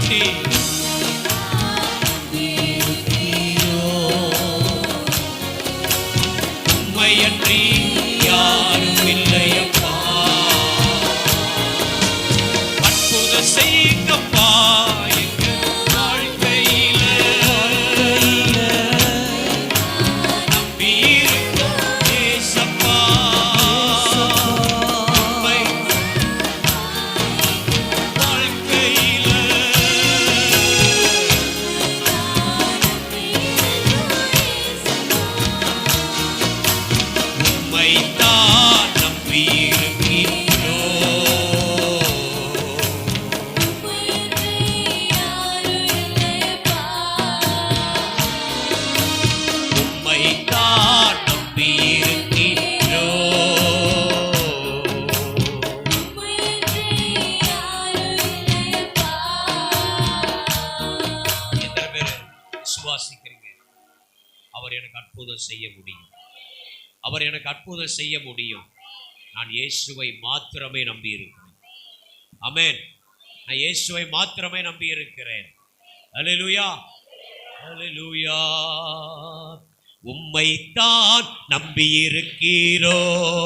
உம்மையன்றி உம்மையன்றி யாரும் இல்லையப்பா. அற்புத செய்யுங்கப்பா எங்க வாழ்க்கையில. நம்பி இருக்கோம் ஏசப்பா. உம்மை வாழ்க்கையில உம்மைத்தான் நம்பி விசுவாசிக்கிறீங்க? அவர் எனக்கு அற்புதம் செய்ய முடியும். அவர் எனக்கு அற்புதம் செய்ய முடியும். நான் இயேசுவை மாத்திரமே நம்பி இருக்கிறேன். ஆமென். நான் இயேசுவை மாத்திரமே நம்பி இருக்கிறேன். அல்லேலூயா, அல்லேலூயா. உம்மைத்தான் நம்பி இருக்கிறோம்.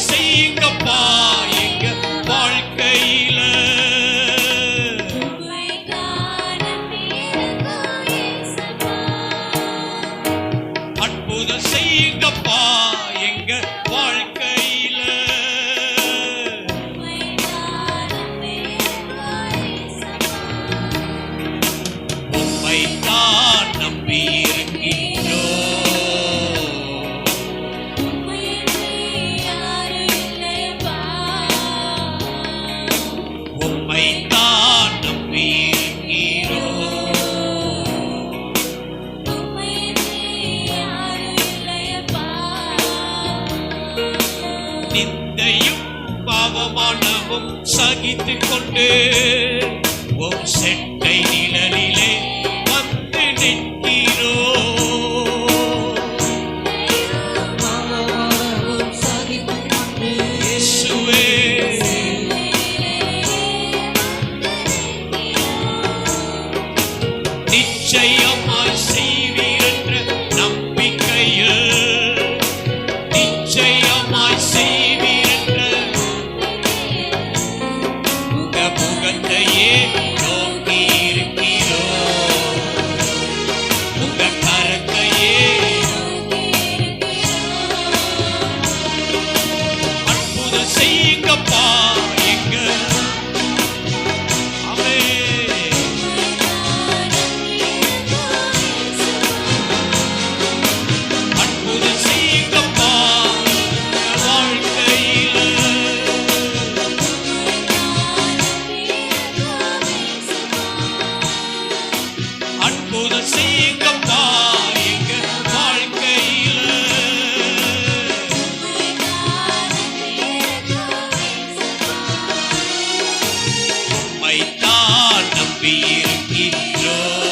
செய்யுங்கப்பா எங்க வாழ்க்கையில. அற்புதம் செய்யுங்கப்பா எங்க வாழ்க்கையில. உம்மைத்தான் நம்பி நிந்தையும் பாவமானவும் சகித்துக் கொண்டு உம் செட்டை நிழலிலே வந்து நிற்கிறோம். இயேசுவே நிச்சயமாய் செய்வீர் என்ற நம்பிக்கையில், நிச்சயமாய் செய்வீர் என்ற முகத்தையே நோக்கி இருக்கிறோம். உங்க கரத்தையே அற்புதம் செய்யுங்கப்பா எங்க. அற்புதம் செய்யுங்கப்பா எங்க வாழ்க்கையில. உம்மைத்தான் நம்பி இருக்கிறோம்.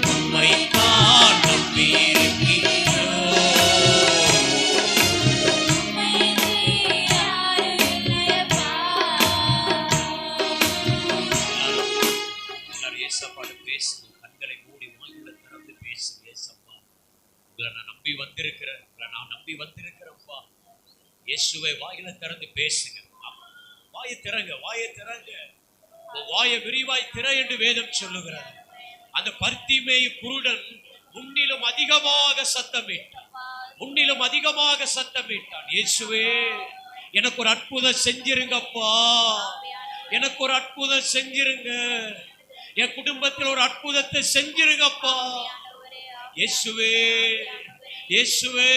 உம்மைத்தான் நம்பி பேசணும். கண்களை மூடி வாய்களை பேசுங்க. ஏசப்பா, உங்களை நான் நம்பி வந்திருக்கிறேன், உங்களை நான் நம்பி வந்திருக்கிறேன்ப்பா. இயேசுவை வாயில திறந்து பேசுங்க. வாயை திறங்க, வாயை திறங்க, வாயை விரிவாய் திற என்று வேதம் சொல்லுகிறது. அந்த பர்த்திமேயு குருடன் முன்னிலும் அதிகமாக சத்தமிட்டான், முன்னிலும் அதிகமாக சத்தமிட்டான். இயேசுவே, எனக்கு ஒரு அற்புதம் செஞ்சிருங்கப்பா, எனக்கு ஒரு அற்புதம் செஞ்சிருங்க, என் குடும்பத்தில் ஒரு அற்புதத்தை செஞ்சிருங்கப்பா. இயேசுவே, இயேசுவே,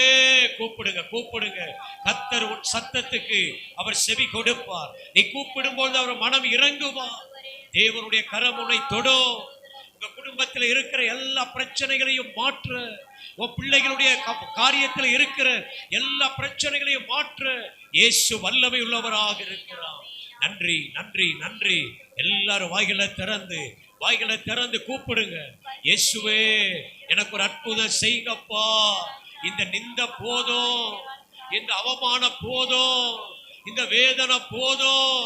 கூப்பிடுங்க, கூப்பிடுங்க. கர்த்தர் உன் சத்தத்துக்கு அவர் செவி கொடுப்பார். நீ கூப்பிடும்போது அவர் மனம் இறங்குவார். தேவனுடைய கரம் உன்னை தொடும். உங்க குடும்பத்தில் இருக்கிற எல்லா பிரச்சனைகளையும் மாற்ற, உன் பிள்ளைகளுடைய காரியத்தில் இருக்கிற எல்லா பிரச்சனைகளையும் மாற்ற இயேசு வல்லமை உள்ளவராக இருக்கிறார். நன்றி, நன்றி, நன்றி. எல்லாரும் வாய்களை திறந்து, வாய்களை திறந்து கூப்பிடுங்க. இயேசுவே, எனக்கு ஒரு அற்புதம் செய்யுங்கப்பா. இந்த நிந்த போதும், இந்த அவமான போதும், இந்த வேதனை போதும்.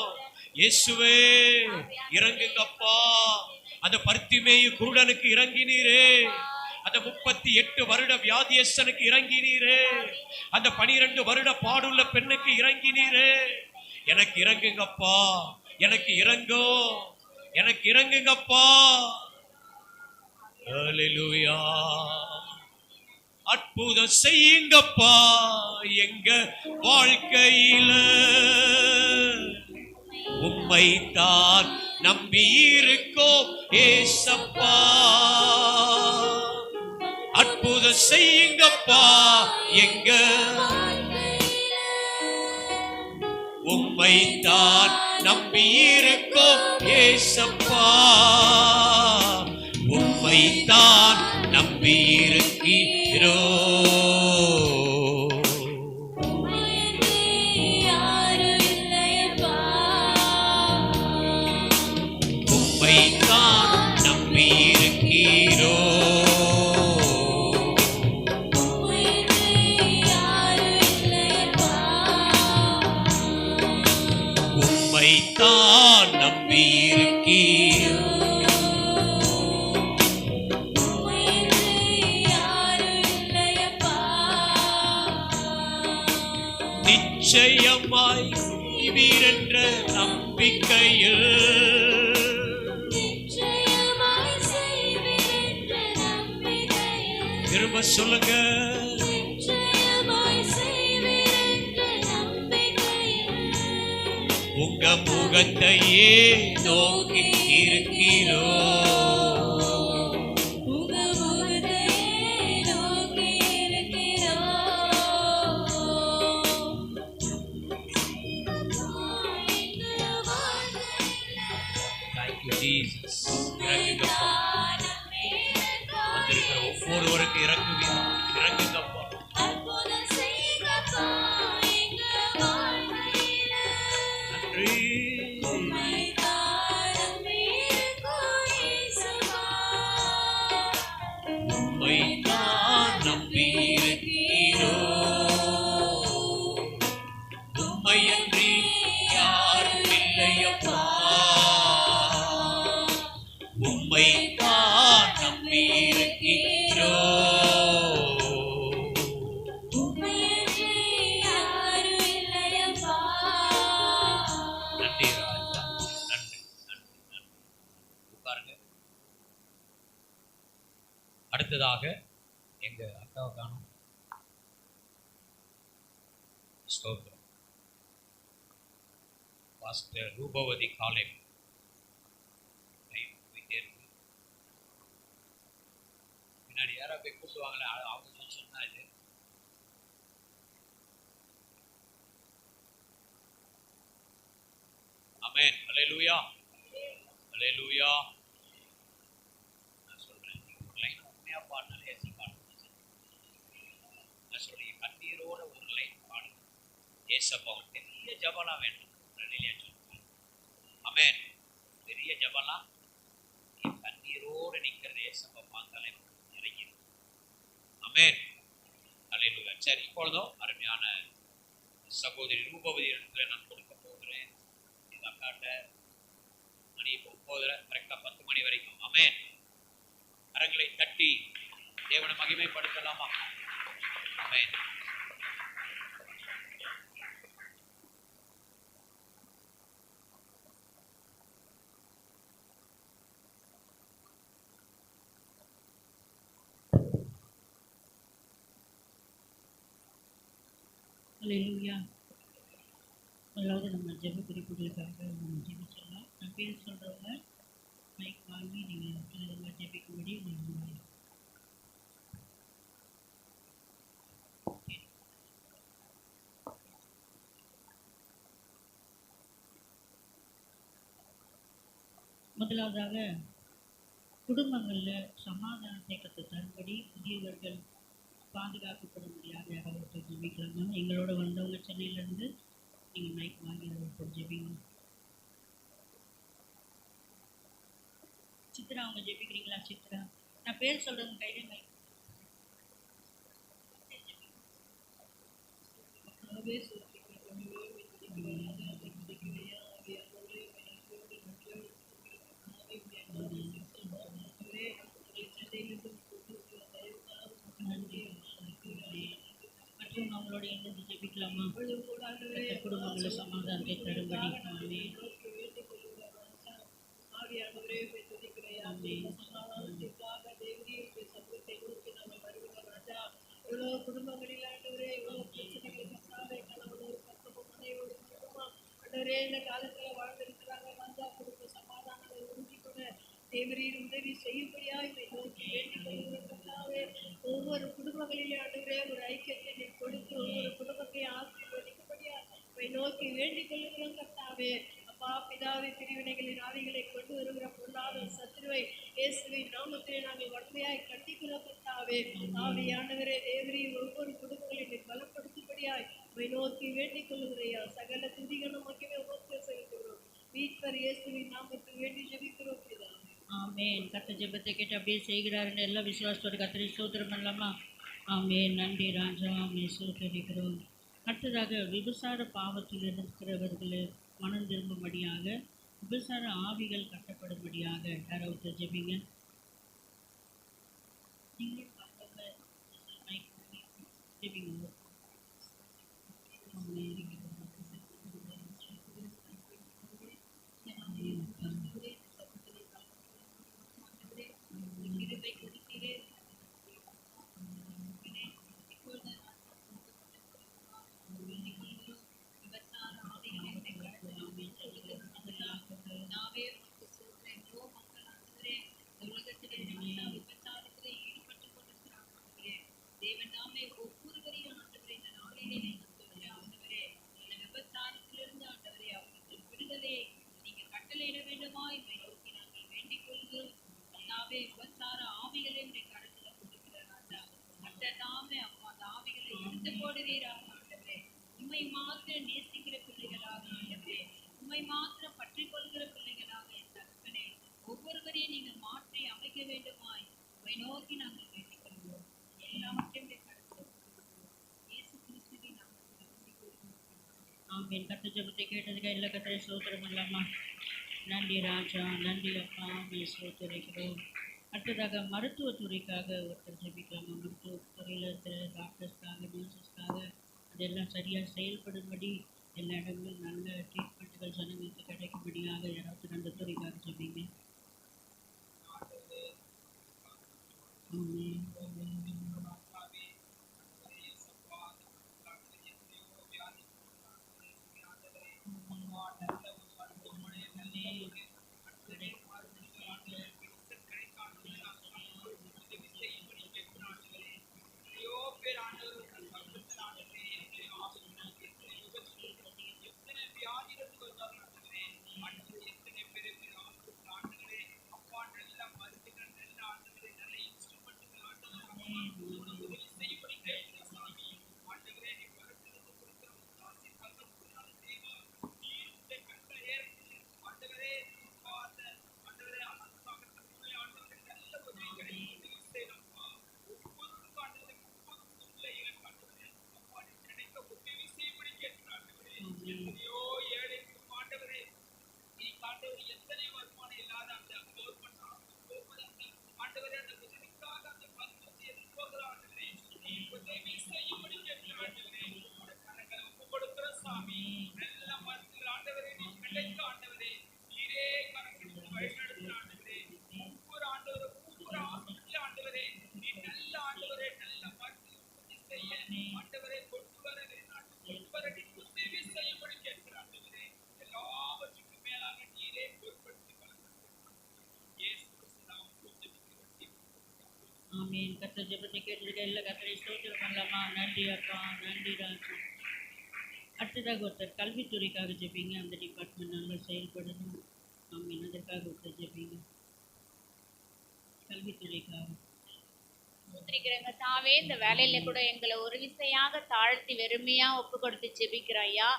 இயேசுவே, இறங்குங்கப்பா. அந்த பர்த்திமேயு குருடனுக்கு இறங்கினீரே, அந்த 38 வருட வியாதியஸ்தனுக்கு இறங்கினீரே, அந்த 12 வருட பாடுள்ள பெண்ணுக்கு இறங்கினீரே. எனக்கு இறங்குங்கப்பா, எனக்கு இறங்கோ, எனக்கு இறங்குங்கப்பா. ஹல்லேலூயா. அற்புதம் செய்யுங்கப்பா எங்க வாழ்க்கையில, உம்மை தான் நம்பி இருக்கோம் ஏசப்பா. அற்புதம் செய்யுங்கப்பா எங்க, உம்மை தான் நம்பி இருக்கோம் ஏசப்பா. உம்மை தான் நம்பி இருக்கிறோ. உம்மை தான் நம்பி இருக்கிறோ. உம்மை தான் நம்பி இருக்கிறோ. நிச்சயமாய் செய்வீரென்ற நம்பிக்கையில், திரும்ப சொல்லுங்க. உங்க முகத்தையே நோக்கி இருக்கிறோ. இறங்குங்கப்பா, வந்திருக்கிற ஒவ்வொருவருக்கு இறங்குவீங்க, இறங்குங்கப்பா. நன்றி. உம்மை தான் நம்பி இருக்கிறோ. உம்மையன்றி யாரும் இல்லையப்பா. உம்மை தான் நம்பி இருக்கிறோ. நன்றி ராஜா, நன்றி, நன்றி, நன்றி. உட்காருங்க. அடுத்ததாக எங்க அக்காவை காணும். ஸ்தோத்திரம். பாஸ்டர் ரூபவதி காலை பின்னாடி யாரா போய் கூப்பிடுவாங்களே, அவங்க சொன்னா இது. ஆமென். ஹல்லேலூயா, ஹல்லேலூயா. நான் சொல்றேன், ஒரு லைன் உண்மையா பாடினாலே ஏசி பாடுங்க. நான் சொல்றேன், கண்ணீரோட ஒரு லைன் பாடுங்க. ஏசப்பா பெரிய ஜபலா வேண்டும். ஆமென். பெரிய ஜபலா கண்ணீரோடு நிற்கிறது. ஏசப்பா பார்த்தாலே இறங்கி. ஆமென். ஹல்லேலூயா. சரி, இப்பொழுதும் அருமையான சகோதரி ரூபவதி இடத்துல நான் கொடுக்க போகிறேன். எங்க அக்காட்ட மணி 9, கரெக்டா 10 மணி வரைக்கும். ஆமென். கரங்களை தட்டி தேவனை மகிமைப்படுத்தலாமா? ஆமென். அல்லேலூயா. முதலாவது நம்ம ஜெப குறிப்புகளுக்காக நம்ம ஜெபிச்சிடலாம். நான் பேர் சொல்கிறவங்க மைக் வாங்கி நீங்கள் ஜெபிக்கும்படி நீங்கள் முதலாவதாக குடும்பங்களில் சமாதானத்தை கற்று தரும்படி முதியவர்கள் பாதுகாக்கப்படும்படியாக யாராவது ஜெபிக்கலாமா? எங்களோட வந்தவங்க சென்னையிலேருந்து நீங்கள் மைக் வாங்கி அதை ஜெபிங்க. சித்ரா, அவங்க ஜெபிக்கிறீங்களா? சித்ரா, நான் பேர் சொல்கிறவங்க கையில் மைக். மற்றும் அவங்களோட இணைந்து ஜெபிக்கலாமா? குடும்பங்களில் சமாதானத்தை தரும்படி. குடும்பங்களில் எவ்வளவு பிரச்சனைகள் இந்த காலத்துல வாழ்ந்திருக்கிறாங்க. ராஜா கொடுத்த சமாதானத்தை உறுதிப்பட தேவரீர் உதவி செய்யும்படியா இதை நோக்கி வேண்டிக் கொள்வதற்காகவே ஒவ்வொரு குடும்பங்களிலே ஆண்டவரே ஒரு ஐக்கியத்தை நீ கொடுத்து ஒவ்வொரு குடும்பத்தையும் ஆசீர்வதிக்கும்படியா இதை நோக்கி வேண்டிக் கொள்ளுகிறோம் கர்த்தாவே. அப்பா பிதாவை பிரிவினைகளின் ஆவிகளை கொண்டு வருகிற பொருளாதார சத்துருவை இயேசுவின் நாமத்திலே நாங்கள் வன்மையாய் கண்டிக்கிறோம் கர்த்தாவே. ஆவியானவரே தேவரீர் ஒவ்வொரு குடும்பங்களில் பலப்படுத்தும்படியாய் இதை நோக்கி வேண்டிக் கொள்ளுகிறையா. சகல துதிகளும் மகிமை உமக்கே செலுத்துகிறோம். மீட்பர் இயேசுவின் நாமத்தில் வேண்டி ஜெபிக்கிறோம் பிதாவே. ஆமென். கர்த்தர் ஜெபத்தை கேட்டு அப்படியே செய்கிறாருன்னு எல்லா விசுவாசத்தோட கர்த்தரை ஸ்தோத்திரம் பண்ணலாமா? ஆமென். நன்றி ராஜா, ஆமென். ஸ்தோத்திரிக்கிறோம். அடுத்ததாக விபசார பாவத்தில் இருக்கிறவர்களை மனம் திரும்பும்படியாக விபசார ஆவிகள் கட்டப்படும்படியாக யாராவது ஜெபிங்க. நீங்களும் பார்த்தவங்க ஜெபிங்க. ஆமென். கர்த்தர் ஜெபத்தை கேட்டதுக்கு எல்லா கர்த்தரை ஸ்தோத்திரம் பண்ணலாமா? நன்றி ராஜா, நன்றி அப்பா, ஆமென். ஸ்தோத்திரிக்கிறோம். அடுத்ததாக மருத்துவத்துறைக்காக ஒருத்தர் ஜெபிக்கலாமா? மருத்துவத்துறையில் இருக்கிற டாக்டர்ஸ்க்காக, நர்சஸ்க்காக அதெல்லாம் சரியாக செயல்படும்படி எல்லா இடங்களும் நல்ல ட்ரீட்மெண்ட்டுகள் ஜனங்களுக்கு கிடைக்கும்படியாக யாராவது அந்த துறைக்காக ஜெபிங்க. ஆமென். ஆமீன். கர்த்தர் ஜெபத்தை கேட்டிருக்க எல்லா கர்த்தரை ஸ்தோத்திரம் பண்ணலாமா? நன்றி அப்பா, நன்றி ராஜா. அடுத்ததாக ஒருத்தர் கல்வித்துறைக்காக ஜெபிங்க. அந்த டிபார்ட்மெண்ட் நல்லா செயல்படணும். ஆமீன். அதற்காக ஒருத்தர் ஜெபிங்க. கல்வித்துறைக்காக. ஸ்தோத்திரிக்கிறேங்க தாவே, இந்த வேலையில கூட எங்களை ஒரு விசையாக தாழ்த்தி வெறுமையா ஒப்பு கொடுத்து ஜெபிக்கிறோம் ஐயா.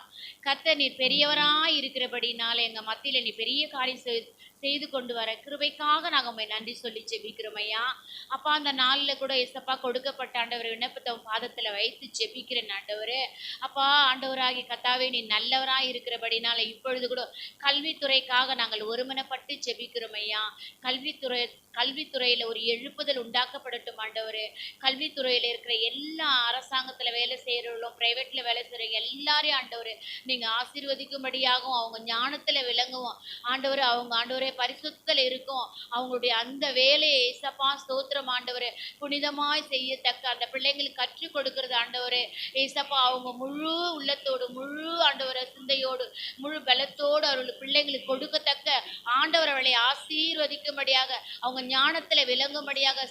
கர்த்தர் நீர் பெரியவரா இருக்கிறபடினால எங்க மத்தியில நீ பெரிய காரியம் செய்து கொண்டு வர கிருபைக்காக நாங்க உண்மை நன்றி சொல்லி ஜெபிக்கிறோம் ஐயா. அப்பா, அந்த நாளில் கூட ஏசப்பா கொடுக்கப்பட்ட ஆண்டவர் விண்ணப்பத்தை உன் பாதத்துல வைத்து ஜெபிக்கிறேன் ஆண்டவரே. அப்பா ஆண்டவராகி கர்த்தாவே, நீ நல்லவரா இருக்கிறபடினால இப்பொழுது கூட கல்வித்துறைக்காக நாங்கள் ஒருமனப்பட்டு ஜெபிக்கிறோம் ஐயா. கல்வித்துறையில ஒரு எழுப்புதல் உண்டாக்கப்படட்டும் ஆண்டவரே. கல்வித்துறையில இருக்கிற எல்லா அரசாங்கத்துல வேலை செய்யறவங்களும், பிரைவேட்ல வேலை செய்யறவங்க எல்லாரையும் ஆண்டவரே நீங்க ஆசீர்வதிக்கும்படியாகவும், அவங்க ஞானத்துல விளங்குவோம் ஆண்டவரே. அவங்க ஆண்டவரே பரிசுத்தல இருக்கும். அவங்களுடைய அந்த வேலையை ஏசப்பா ஸ்தோத்திரம் ஆண்டவரே புனிதமாய் செய்யத்தக்க அந்த பிள்ளைங்களுக்கு கற்றுக் கொடுக்கிறது ஆண்டவரே ஏசப்பா. அவங்க முழு உள்ளத்தோடு, முழு ஆண்டவரை சிந்தையோடு, முழு பலத்தோடு அவர்கள் பிள்ளைங்களுக்கு கொடுக்கத்தக்க ஆண்டவர் அவளை ஆசீர்வதிக்கும்படியாக, அவங்க ஞானத்துல விளங்கும்படியாக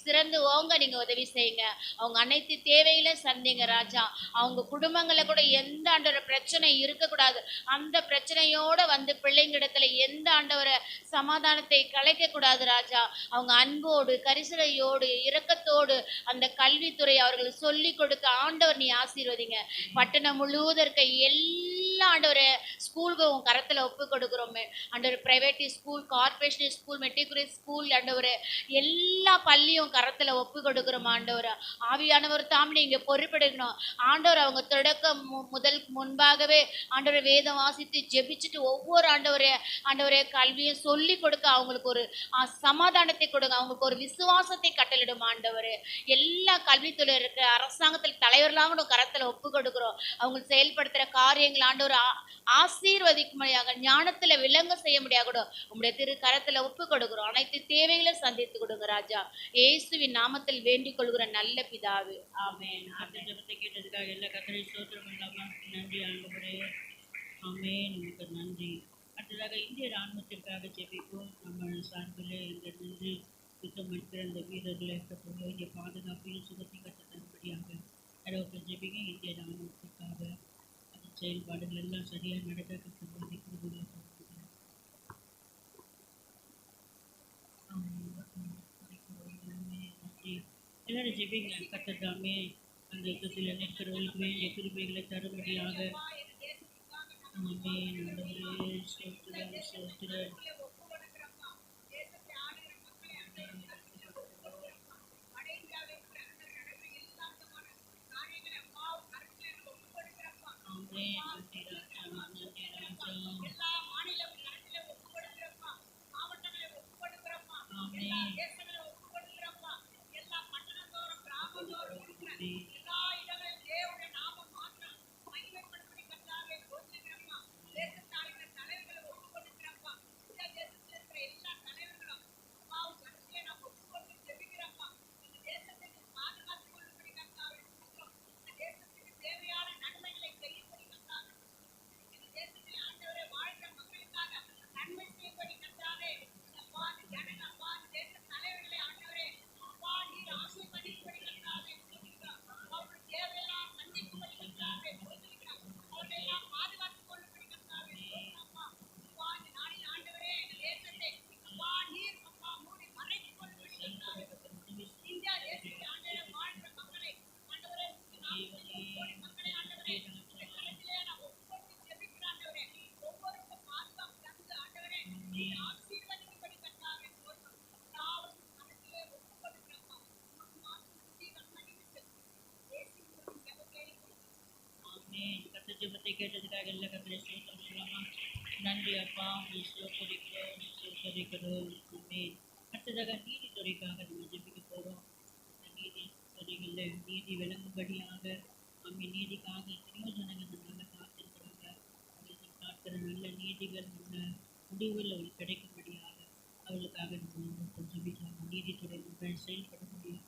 சிறந்து ஓங்க நீங்க உதவி செய்யுங்க. அவங்க அனைத்து தேவையில சந்திங்க ராஜா. அவங்க குடும்பங்களை கூட எந்த ஆண்டவர பிரச்சனை இருக்கக்கூடாது. அந்த பிரச்சனையோட வந்து பிள்ளைங்களிடத்துல எந்த ஆண்டவரை சமாதானத்தை கலைக்க கூடாது ராஜா. அவங்க அன்போடு, கரிசனையோடு, இரக்கத்தோடு அந்த கல்வித்துறை அவர்கள் சொல்லி கொடுக்க ஆண்டவர் நீ ஆசீர்வதிங்க. பட்டணம் முழுவதும் இருக்க எல்லா ஆண்டவரை ஸ்கூலுக்கு உங்க கரத்துல ஒப்பு கொடுக்குறோமே ஆண்டவர். Private school, corporation school, matriculate school ஆண்டவர் எல்லா பள்ளியும் கரத்துல ஒப்பு கொடுக்குறோம் ஆண்டவர். ஆவியானவர் தாம் நீங்க பொறுப்பெடுக்கணும் ஆண்டவர். அவங்க தொடக்கம் முதல் முன்பாகவே ஆண்டவரை வேதம் வாசித்து ஜெபிச்சுட்டு ஒவ்வொரு ஆண்டவரே கல்வியும் சொல்லி கொடுக்க அவங்களுக்கு ஒரு சமாதானத்தை கொடுங்க. அவங்களுக்கு ஒரு விசுவாசத்தை கட்டளிடும் ஆண்டவர். எல்லா கல்வித்துறை இருக்க அரசாங்கத்தில் தலைவர்களாக கரத்துல ஒப்பு கொடுக்குறோம். அவங்க செயல்படுத்துற காரியங்கள் ஆண்டவர் ஆசீர்வதிக்கும்படியாக, ஞானத்துல விளங்க செய்ய முடியாது கூட உங்களுடைய திரு கரத்துல ஒப்பு கொடுக்குறோம். அனைத்து தேவைகளை சந்தித்து கொடுங்க ராஜா. இயேசுவின் நாமத்தில் வேண்டிக் கொள்கிற நல்ல பிதாவே, ஆமென். அந்த ஜெபத்தை கேட்டதுக்காக எல்லா கர்த்தரை ஸ்தோத்திரம் பண்ணலாமா? நன்றி ஆண்டவரே. ஆமென். நமக்கு நன்றி. அடுத்ததாக இந்திய ராணுவத்திற்காக ஜெபிப்போம். நம்ம சார்பில் இந்த நின்று யுத்தம் எடுக்கிற அந்த வீரர்களை வேண்டிய பாதுகாப்பையும் சுகத்தையும் கற்று தரும்படியாக யாரோ ஜெபிங்க. இந்திய ராணுவத்திற்காக அந்த செயல்பாடுகள் எல்லாம் சரியாக நடக்க கற்றுக்கொள்ள எல்லாரும் ஜெபிங்க. கர்த்தர் அந்த யுத்தத்தில் நிற்கிறவர்களுக்கு வேண்டிய கிருபைகளை தரும்படியாக. ஆமென். ஆண்டவரே ஸ்தோத்திரம், ஸ்தோத்திரம். ஆமென். நன்றி ராஜா, நன்றி ராஜா. ஆமென். ஜெபத்தை கேட்டதுக்காக எல்லா கர்த்தரை ஸ்தோத்திரம் சொல்லலாமா? நன்றி அப்பா, ஸ்தோத்திரிக்கிறோம். ஆமென். அடுத்ததாக நீதித்துறைக்காக நம்ம ஜெபிக்க போகிறோம். நீதித்துறைகளில் நீதி விளங்கும்படியாக ஆமென். நீதிக்காக எத்தனையோ ஜனங்கள் நல்லா காத்திருக்கிறாங்க. பார்க்கிற நல்ல நீதிகள் நல்ல முடிவுகள் அவர்களுக்கு கிடைக்கும்படியாக அவர்களுக்காக நம்ம ஜெபிக்கலாம். நீதித்துறை மக்கள் செயல்பட முடியும்.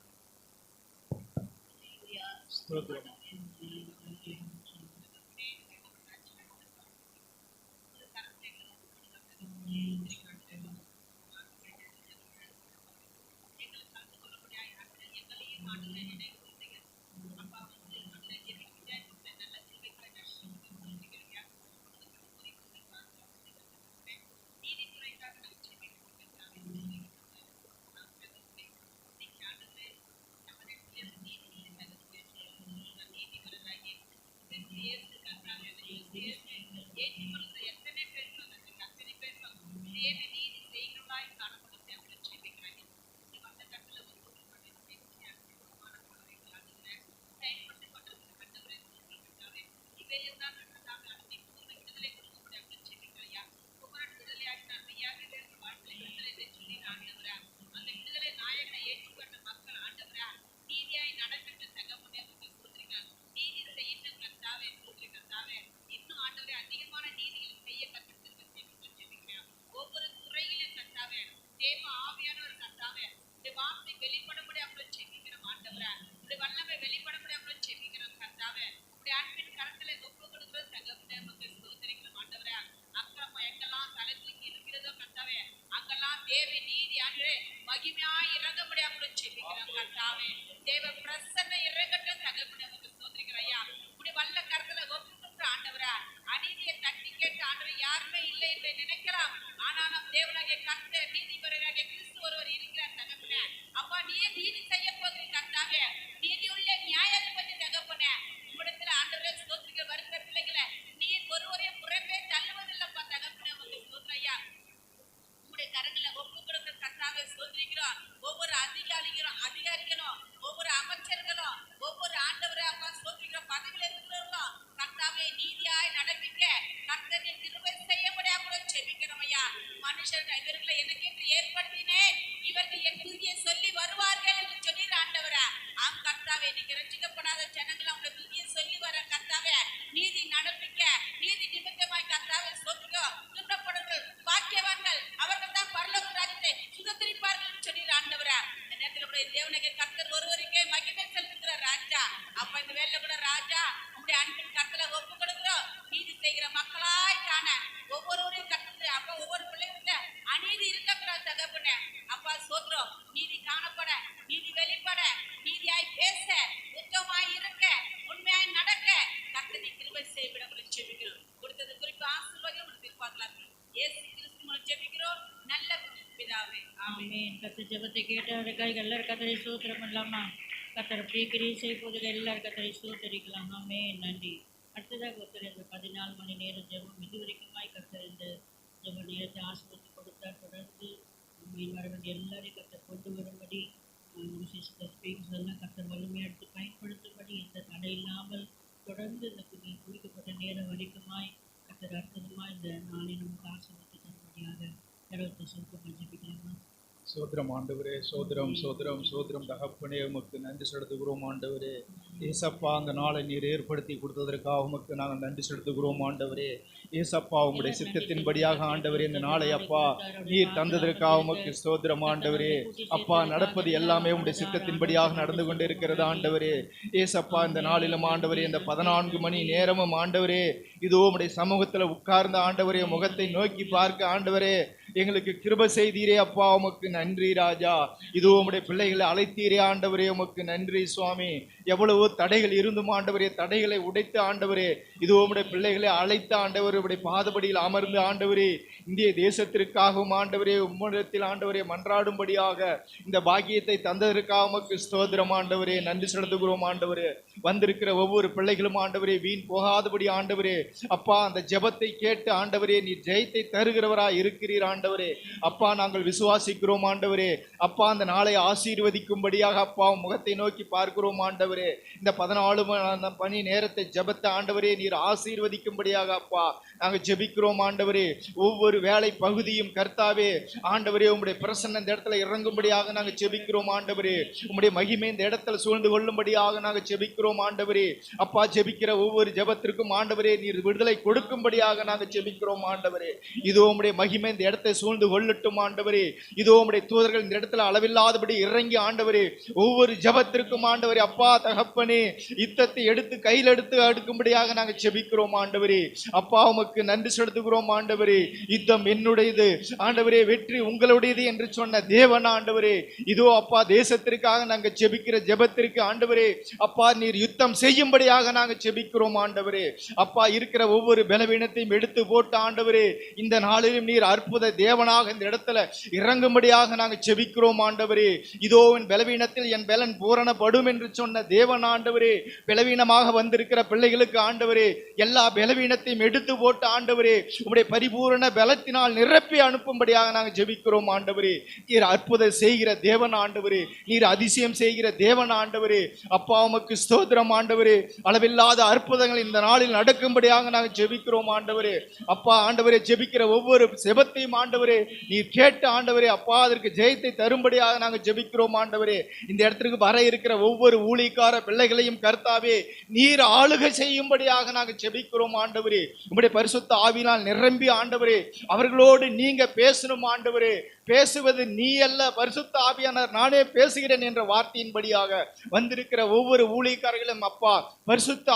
ஆமென். கர்த்தர் ஜெபத்தை கேட்டவர்கள் எல்லாரும் கர்த்தரை ஸ்தோத்திரம் பண்ணலாமா? கர்த்தர் அப்படியே கிரியை செய்ய போதுக எல்லாரும் கர்த்தரை ஸ்தோத்தரிக்கலாம். ஆமென். நன்றி. அடுத்ததாக ஒருத்தர் இந்த 14 மணி நேரம் ஜெபம் இதுவரைக்குமாய் கர்த்தர் இந்த ஜெப நேரத்தை ஆசீர்வதித்து கொடுத்தார். தொடர்ந்து மீன் வர வேண்டிய எல்லாரையும் கர்த்தர் கொண்டு வரும்படி விசேஷ ஸ்பீக்கர்ஸ் எல்லாம் கர்த்தர் வலிமையாக எடுத்து பயன்படுத்தும்படி எந்த தடை இல்லாமல் தொடர்ந்து இந்த குறிக்கப்பட்ட நேரம் வரைக்குமாய் கர்த்தர் அற்புதமாக இந்த நாளை நமக்கு ஆசீர்வதித்து தரும்படியாக இரவத்தை சுருக்கமாக ஜெபிக்கலாமா? சோதரம் ஆண்டவரே, சோதரம் சோதரம் சோதரம் தகப்பனே, உமக்கு நன்றி செலுத்துகிறோம் ஆண்டவரே. ஏசப்பா, அந்த நாளை நீர் ஏற்படுத்தி கொடுத்ததற்காக உமக்கு நாங்கள் நன்றி செலுத்துகிறோம் ஆண்டவரே. ஏசப்பா, உங்களுடைய சித்தத்தின்படியாக ஆண்டவரே இந்த நாளை அப்பா நீர் தந்ததற்காக உமக்கு சோதரம் ஆண்டவரே. அப்பா, நடப்பது எல்லாமே உங்களுடைய சித்தத்தின்படியாக நடந்து கொண்டு இருக்கிறது ஆண்டவரே. ஏசப்பா, இந்த நாளிலும் ஆண்டவரே இந்த 14 மணி நேரமும் ஆண்டவரே இதோ உம்முடைய சமூகத்தில் உட்கார்ந்த ஆண்டவரே முகத்தை நோக்கி பார்க்க ஆண்டவரே எங்களுக்கு கிருபை செய்தீரே அப்பா, உமக்கு நன்றி ராஜா. இதோ உம்முடைய பிள்ளைகளை அழைத்தீரே ஆண்டவரே, உமக்கு நன்றி சுவாமி. எவ்வளவோ தடைகள் இருந்தும் ஆண்டவரே தடைகளை உடைத்து ஆண்டவரே இதோ உம்முடைய பிள்ளைகளை அழைத்த ஆண்டவரே உம்முடைய பாதபடியில் அமர்ந்து ஆண்டவரே இந்திய தேசத்திற்காகவும் ஆண்டவரே உம்மிடத்தில் ஆண்டவரே மன்றாடும்படியாக இந்த பாக்கியத்தை தந்ததற்காக உமக்கு ஸ்தோத்திரம் ஆண்டவரே. நன்றி செலுத்துகிறோம் ஆண்டவரே. வந்திருக்கிற ஒவ்வொரு பிள்ளைகளும் ஆண்டவரே வீண் போகாதபடி ஆண்டவரே அப்பா அந்த ஜெபத்தை கேட்டு ஆண்டவரே நீர் ஜெயத்தை தருகிறவராய் இருக்கிறீர் ஆண்டவரே. அப்பா, நாங்கள் விசுவாசிக்கிறோம் ஆண்டவரே. அப்பா, அந்த நாளை ஆசீர்வதிக்கும்படியாக அப்பா முகத்தை நோக்கி பார்க்கிறோம் ஆண்டவரே. இந்த 14 மணி நேரத்தை ஜெபத்தை ஆண்டவரே நீர் ஆசீர்வதிக்கும்படியாக அப்பா நாங்கள் ஜெபிக்கிறோம் ஆண்டவரே. ஒவ்வொரு வேலை பகுதியும் கர்த்தாவே ஆண்டவரே உம்முடைய பிரசன்னம் இந்த இடத்துல இறங்கும்படியாக நாங்கள் ஜெபிக்கிறோம் ஆண்டவரே. உம்முடைய மகிமை இந்த இடத்துல சூழ்ந்து கொள்ளும்படியாக நாங்கள் ஜெபிக்கிறோம் ஆண்டவரே. அப்பா, ஜெபிக்கிற ஒவ்வொரு ஜெபத்திற்கும் ஆண்டவரே நீர் விடுதலை கொடுக்கும்படியாக நாங்கள் ஜெபிக்கிறோம் ஆண்டவரே. இதோ உம்முடைய மகிமை இந்த இடத்தை சூழ்ந்து கொள்ளட்டும் ஆண்டவரே. இதோ உம்முடைய தூதர்கள் இந்த இடத்துல அளவில்லாதபடி இறங்கி ஆண்டவரே ஒவ்வொரு ஜெபத்திற்கும் ஆண்டவரே அப்பா தகப்பனே யுத்தத்தை எடுத்து கையில் எடுத்து அடுக்கும்படியாக நாங்கள் ஜெபிக்கிறோம் ஆண்டவரே. அப்பா உமக்கு நன்றி செலுத்துகிறோம் ஆண்டவரே. யுத்தம் என்னுடையது ஆண்டவரே, வெற்றி உங்களுடையது என்று சொன்ன தேவன் ஆண்டவரே. இதோ அப்பா தேசத்திற்காக நாங்கள் ஜெபிக்கிற ஜெபத்திற்கு ஆண்டவரே அப்பா நீர் யுத்தம் செய்யும்படியாக நாங்கள் ஜெபிக்கிறோம் ஆண்டவரே. அப்பா இருக்கிற ஒவ்வொரு பலவீனத்தையும் எடுத்து போட்டு ஆண்டவரே இந்த நாளிலும் நீர் அற்புத தேவனாக இந்த இடத்துல இறங்கும்படியாக நாங்கள் ஜெபிக்கிறோம் ஆண்டவரே. இதோ என் பலவீனத்தில் என் பலன் பூரணப்படும் என்று சொன்ன தேவன் ஆண்டவரே, பலவீனமாக வந்திருக்கிற பிள்ளைகளுக்கு ஆண்டவரே எல்லா பலவீனத்தையும் எடுத்து போட்டு ஆண்டவரே உம்முடைய பரிபூரண பலத்தினால் நிரப்பி அனுப்பும்படியாக நாங்கள் ஜெபிக்கிறோம் ஆண்டவரே. நீர் அற்புதம் செய்கிற தேவன் ஆண்டவரே, நீர் அதிசயம் செய்கிற தேவன் ஆண்டவரே. அப்பா உமக்கு ஸ்தோத்திரம் ஆண்டவரே. அளவில்லாத அற்புதங்கள் இந்த நாளில் நடக்கும்படியாக நாங்கள் ஜெபிக்கிறோம் ஆண்டவரே. அப்பா ஆண்டவரே ஜெபிக்கிற ஒவ்வொரு செபத்தையும் ஆண்டவரே நீர் கேட்டு ஆண்டவரே அப்பா அதற்கு ஜெயத்தை தரும்படியாக நாங்கள் ஜெபிக்கிறோம் ஆண்டவரே. இந்த இடத்திற்கு வர இருக்கிற ஒவ்வொரு ஊழியக்கார பிள்ளைகளையும் கர்த்தாவே நீர் ஆளுகை செய்யும்படியாக நாங்கள் ஜெபிக்கிறோம் ஆண்டவரே. உம்முடைய பரிசுத்த ஆவியினால் நிரம்பி ஆண்டவரே அவர்களோடு நீங்க பேசணும் ஆண்டவரே. பேசுவது நீ அல்ல, பரிசுத்த ஆவியானவர் நானே பேசுகிறேன் என்ற வார்த்தையின்படியாக வந்திருக்கிற ஒவ்வொரு ஊழியக்காரர்களும் அப்பா பரிசுத்த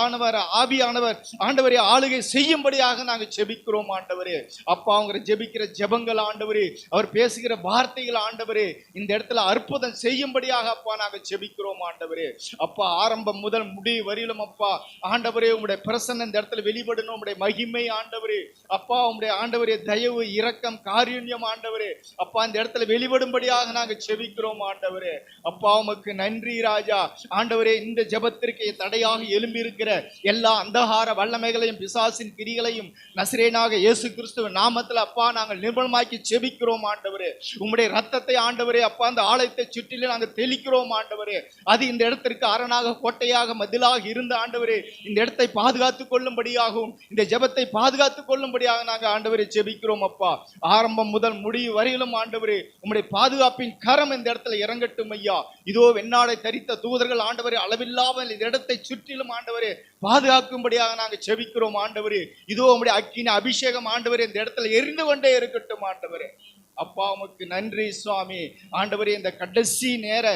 ஆவியானவர் ஆண்டவரே ஆளுகை செய்யும்படியாக நாங்கள் ஜெபிக்கிறோம் ஆண்டவரே. அப்பா அவங்க ஜெபிக்கிற ஜெபங்கள் ஆண்டவரே, அவர் பேசுகிற வார்த்தைகள் ஆண்டவரே இந்த இடத்துல அற்புதம் செய்யும்படியாக அப்பா நாங்கள் ஜெபிக்கிறோம் ஆண்டவரே. அப்பா ஆரம்பம் முதல் முடிவு வரையிலும் அப்பா ஆண்டவரே உங்களுடைய பிரசன்னம் இந்த இடத்துல வெளிப்படணும். உங்களுடைய மகிமை ஆண்டவரே அப்பா உங்களுடைய ஆண்டவரே தயவு இரக்கம் காருண்யம் ஆண்டவரே அப்பா இந்த இடத்துல வெளிப்படும்படியாக நாங்கள் ஜெபிக்கிறோம் ஆண்டவரே. அப்பா உமக்கு நன்றி ராஜா. ஆண்டவரே இந்த ஜெபத்திற்கு தடையாக எழும்பி இருக்கிற எல்லா அந்தகார வல்லமைகளையும் பிசாசின் கிரிகளையும் நசரேனாக இயேசு கிறிஸ்துவின் நாமத்தில் அப்பா நாங்கள் நிர்மலமாக்கி ஜெபிக்கிறோம் ஆண்டவரே. உம்முடைய ரத்தத்தை ஆண்டவரே அப்பா அந்த ஆலயத்தை சுற்றிலும் நாங்கள் தெளிக்கிறோம் ஆண்டவரே. அது இந்த இடத்திற்கு அரணாக கோட்டையாக மதிலாக இருந்த ஆண்டவரே இந்த இடத்தை பாதுகாத்துக் கொள்ளும்படியாகவும் இந்த ஜெபத்தை பாதுகாத்துக் கொள்ளும்படியாக நாங்கள் ஆண்டவரை ஜெபிக்கிறோம் அப்பா. ஆரம்பம் முதல் முடிவு வரையிலும் ஆண்டவரே உம்முடைய பாதுகாப்பின் கரம் இந்த இடத்துல இறங்கட்டும் ஐயா. இதோ வெண்ணாடை தரித்த தூதர்கள் ஆண்டவரே அளவில்லாமல் இந்த இடத்தை சுற்றிலும் ஆண்டவரே பாதுகாக்கும்படியாக நாங்கள் ஜெபிக்கிறோம் ஆண்டவரே. இதோ உம்முடைய அக்கினி அபிஷேகம் ஆண்டவரே இந்த இடத்துல எரிந்து கொண்டே இருக்கட்டும் ஆண்டவரே. அப்பா உமக்கு நன்றி சுவாமி. ஆண்டவரே இந்த கடைசி நேர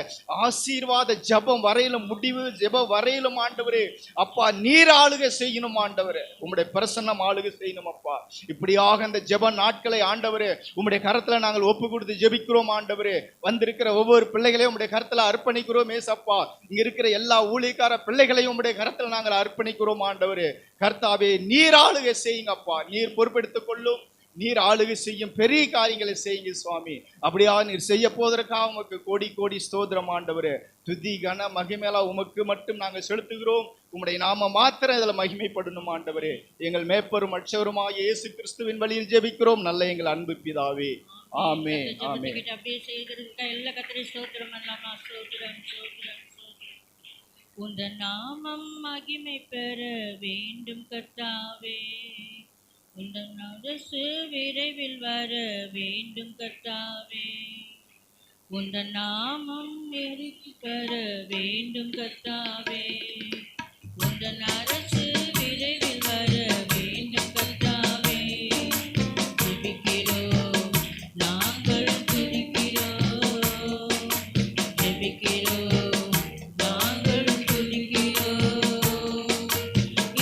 ஆசீர்வாத ஜெபம் வரையிலும் முடிவு ஜெபம் வரையிலும் ஆண்டவரே அப்பா நீர் ஆளுகை செய்யணும் ஆண்டவரே. உம்முடைய பிரசன்னம் ஆளுகை செய்யணும் அப்பா. இப்படியாக இந்த ஜெப நாட்களை ஆண்டவரே உம்முடைய கரத்துல நாங்கள் ஒப்பு கொடுத்து ஜெபிக்கிறோம் ஆண்டவரே. வந்திருக்கிற ஒவ்வொரு பிள்ளைகளையும் உம்முடைய கரத்துல அர்ப்பணிக்கிறோம் ஏசப்பா. இங்க இருக்கிற எல்லா ஊழியக்கார பிள்ளைகளையும் உம்முடைய கரத்துல நாங்கள் அர்ப்பணிக்கிறோம் ஆண்டவரே. கர்த்தாவே நீர் ஆளுகை செய்யுங்கப்பா. நீர் பொறுப்பெடுத்துக் கொள்ளும். நீர் ஆளுகை செய்யும் பெரிய காரியங்களை செய்யுங்க சுவாமி. அப்படியா நீர் செய்ய போவதற்காக உமக்கு கோடி கோடி ஸ்தோத்திரம் ஆண்டவரே. துதி கன மகிமையெல்லாம் உமக்கு மட்டும் நாங்கள் செலுத்துகிறோம். உம்முடைய நாம மாத்திரம் இதில் மகிமைப்படணும் ஆண்டவரே. எங்கள் மேப்பரும் அட்சவருமாய் இயேசு கிறிஸ்துவின் வழியில் ஜெபிக்கிறோம் நல்ல எங்கள் அன்பு பிதாவே. ஆமென் ஆமென். அப்படியே செய்திருக்க எல்லா கத்திரி ஸ்தோத்திரம் அல்லாமா. ஸ்தோத்திரம் ஸ்தோத்திரம் ஸ்தோத்திரம். உந்தன் நாமம் மகிமை பெற வேண்டும் கர்த்தாவே. உந்தன் அரசு விரைவில் வர வேண்டும் கர்த்தாவே. உந்தன் நாமம் எரித்து பெற வேண்டும் கர்த்தாவே. உந்தன் அரசு விரைவில் வர வேண்டும் கர்த்தாவே. ஜெபிக்கிறோம் நாங்கள் துதிக்கிறோம். ஜெபிக்கிறோம் நாங்கள் துதிக்கிறோம்.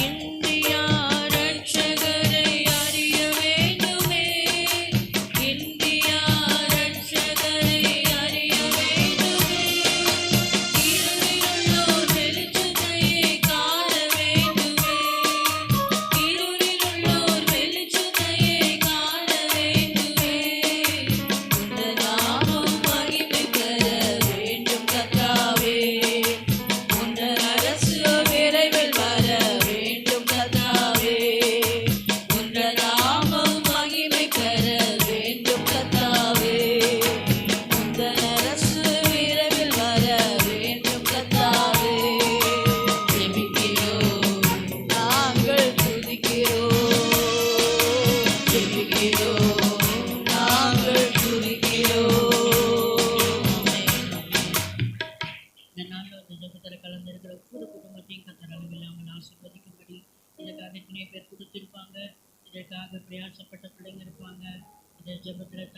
இந்தியா ரட்சகரை அறிய வேண்டுமே. இந்தியா ரட்சகரை அறிய வேண்டுமே. இருளிலுள்ளோர் வெளிச்சத்தையே காண வேண்டுமே. இருளிலுள்ளோர் வெளிச்சத்தையே காண வேண்டுமே. உந்த நாமம் மகிமை பெற வேண்டும் கர்த்தாவே. உந்த அரசு விரைவில் வர வேண்டும் கர்த்தாவே. உந்த நாமம் மகிமை பெற வேண்டும் கர்த்தாவே. உந்த அரசு விரைவில் வர வேண்டும் கர்த்தாவே. ஜெபிக்கிறோம் நாங்கள் துதிக்கிறோம். ஜெபிக்கிறோம் நாங்கள் துதிக்கிறோம். இந்த நாளில் வந்து ஜெபத்தில் கலந்திருக்கிற ஒவ்வொரு குடும்பத்தையும் கர்த்தர் அளவில்லாமல் ஆசீர்வதிக்கும்படி இதற்காக எத்தனையோ பேர் கொடுத்திருப்பாங்க. இதற்காக பிரயாசப்பட்ட பிள்ளைங்க இருப்பாங்க. இந்த ஜெபத்தில்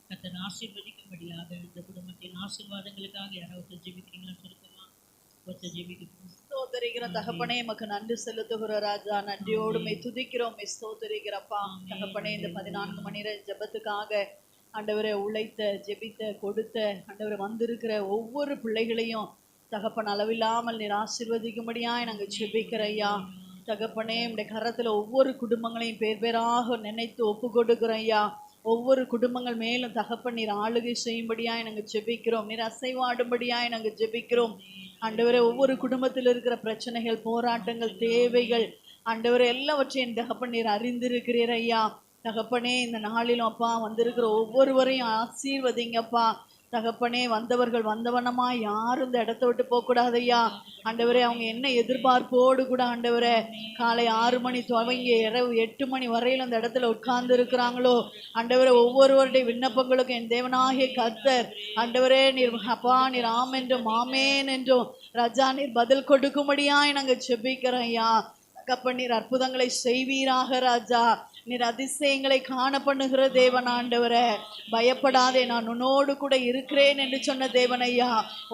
கர்த்தர் ஆசீர்வதிக்கும்படியாக இந்த குடும்பத்தின் ஆசீர்வாதங்களுக்காக யாராவது ஜெபிக்கிறீங்களா? சுருக்கமா ஒருத்தர் ஜெபிக்கிறோம். ஸ்தோத்தரிக்கிற தகப்பனே எமக்கு நன்றி செலுத்துகிற ராஜா, நன்றியோடு மை துதிக்கிறோம், மை ஸ்தோத்தரிக்கிறப்பா. தகப்பனே இந்த 14 மணி நேர ஜெபத்துக்காக ஆண்டவரை உழைத்த, ஜெபித்த, கொடுத்த ஆண்டவரை வந்திருக்கிற ஒவ்வொரு பிள்ளைகளையும் தகப்பன் அளவில்லாமல் நீர் ஆசீர்வதிக்கும்படியாய் நாங்கள் ஜெபிக்கிற ஐயா. தகப்பனே உடைய கரத்துல ஒவ்வொரு குடும்பங்களையும் பேர் பேராக நினைத்து ஒப்பு கொடுக்கிறோம் ஐயா. ஒவ்வொரு குடும்பங்கள் மேலும் தகப்பன் நீர் ஆளுகை செய்யும்படியாய் நாங்கள் ஜெபிக்கிறோம், நீர் அசைவாடும்படியாய் நாங்கள் ஜெபிக்கிறோம். ஆண்டவரே ஒவ்வொரு குடும்பத்தில் இருக்கிற பிரச்சனைகள், போராட்டங்கள், தேவைகள் ஆண்டவரே எல்லாவற்றையும் தகப்பன் நீர் அறிந்திருக்கிறீர் ஐயா. தகப்பனே இந்த நாளிலும் அப்பா வந்திருக்கிற ஒவ்வொருவரையும் ஆசீர்வதிங்கப்பா. தகப்பனே வந்தவர்கள் வந்தவனமா யாரும் இந்த இடத்த விட்டு போகக்கூடாது ஐயா. ஆண்டவரே அவங்க என்ன எதிர்பார்ப்போடு கூட ஆண்டவரே காலை 6 மணி துவங்கி இரவு 8 மணி வரையில் அந்த இடத்துல உட்கார்ந்து இருக்கிறாங்களோ ஆண்டவரே ஒவ்வொருவருடைய விண்ணப்பங்களுக்கும் என் தேவனாகிய கர்த்தர் ஆண்டவரே நீர் அப்பா நீர் ஆம் என்றும் ஆமேன் என்றும் ராஜா நீர் பதில் கொடுக்கும்படியாய் நாங்கள் ஜெபிக்கிறோம் ஐயா. தகப்பன் நீர் அற்புதங்களை செய்வீராக ராஜா. நீர் அதிசயங்களை காண பண்ணுகிற தேவன் ஆண்டவரே. பயப்படாதே, நான் உன்னோடு கூட இருக்கிறேன் என்று சொன்ன தேவன் ஐயா.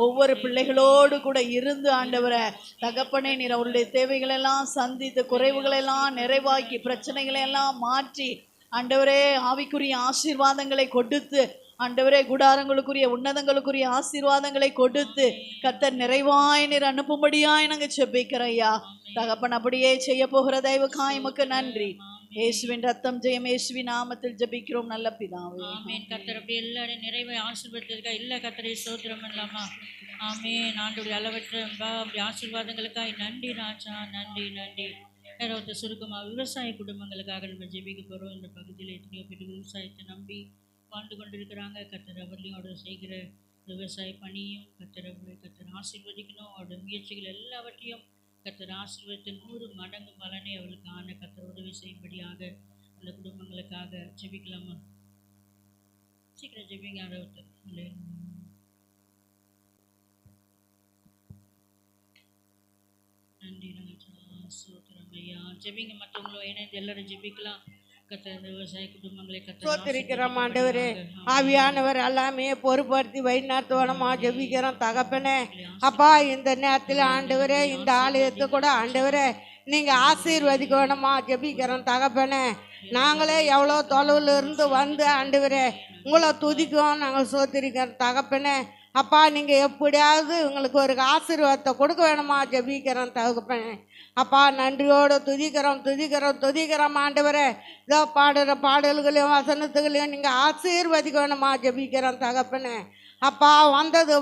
ஒவ்வொரு பிள்ளைகளோடு கூட இருந்து ஆண்டவரே தகப்பனே நீர் அவருடைய தேவைகளெல்லாம் சந்தித்து, குறைவுகளெல்லாம் நிறைவாக்கி, பிரச்சனைகளெல்லாம் மாற்றி ஆண்டவரே ஆவிக்குரிய ஆசீர்வாதங்களை கொடுத்து ஆண்டவரே கூடாரங்களுக்குரிய உன்னதங்களுக்குரிய ஆசீர்வாதங்களை கொடுத்து கர்த்தர் நிறைவாய் நீர் அனுப்பும்படியாய் நாங்கள் ஜெபிக்கிறோம் ஐயா. தகப்பன் அப்படியே செய்ய போகிற தயவுக்காய் உமக்கு நன்றி. இயேசுவின் ரத்தம் ஜெயம், இயேசுவின் நாமத்தில் ஜெபிக்கிறோம் நல்ல பிதாவே. ஆமென். கர்த்தர் அப்படி எல்லாரும் நிறைவை ஆசீர்வதிக்கிறதுக்காக எல்லா கர்த்தரை ஸ்தோத்திரம் இல்லாமா. ஆமென். ஆண்டவருடைய அளவற்ற அப்படி ஆசீர்வாதங்களுக்காக நன்றி ராஜா, நன்றி நன்றி. வேற சுருக்கமாக விவசாய குடும்பங்களுக்காக நம்ம ஜெபிக்க போகிறோம். இந்த பகுதியில் எத்தனையோ பேர் விவசாயத்தை நம்பி வாழ்ந்து கொண்டிருக்கிறாங்க. கர்த்தர் அவர்களையும் அவரோட செய்கிற விவசாய பணியும் கர்த்தர் ஆசீர்வதிக்கணும். அவருடைய முயற்சிகள் எல்லாவற்றையும் கர்த்தர் ஆசீர்வதித்து 100 மடங்கு பலனை அவளுக்கான கர்த்தர் உதவி செய்யும்படியாக அந்த குடும்பங்களுக்காக ஜெபிக்கலாமா? சீக்கிரம் ஜெபிங்க. யாராவது நன்றி சோத்திரம் ஐயா. ஜெபிங்க. மற்றவங்களும் இணைந்து எல்லாரும் ஜெபிக்கலாம். விவசாய குடும்பங்களை சோத்திருக்கிறோம் ஆண்டவரே. ஆவியானவர் எல்லாமே பொறுப்படுத்தி வைநாத்தோனமா ஜெபிக்கிறோம் தகப்பனே. அப்பா இந்த நேரத்தில் ஆண்டவரே இந்த ஆலயத்தை கூட ஆண்டவரே நீங்க ஆசீர்வதிக்கணுமா ஜெபிக்கிறோம் தகப்பனே. நாங்களே எவ்வளோ தொலைவில் இருந்து வந்து ஆண்டவரே உங்களை துதிக்கும் நாங்கள் சோத்திருக்கிறோம் தகப்பனே. அப்பா நீங்கள் எப்படியாவது உங்களுக்கு ஒரு ஆசீர்வாதத்தை கொடுக்க வேணுமா ஜெபிக்கிறோம் தகப்பனே. அப்பா நன்றியோடு துதிக்கிறோம் ஆண்டவரே. இதோ பாடுற பாடல்களையும் வசனத்துகளையும் நீங்கள் ஆசீர்வதிக்கணுமா ஜெபிக்கிறோம் தகப்பனே. அப்பா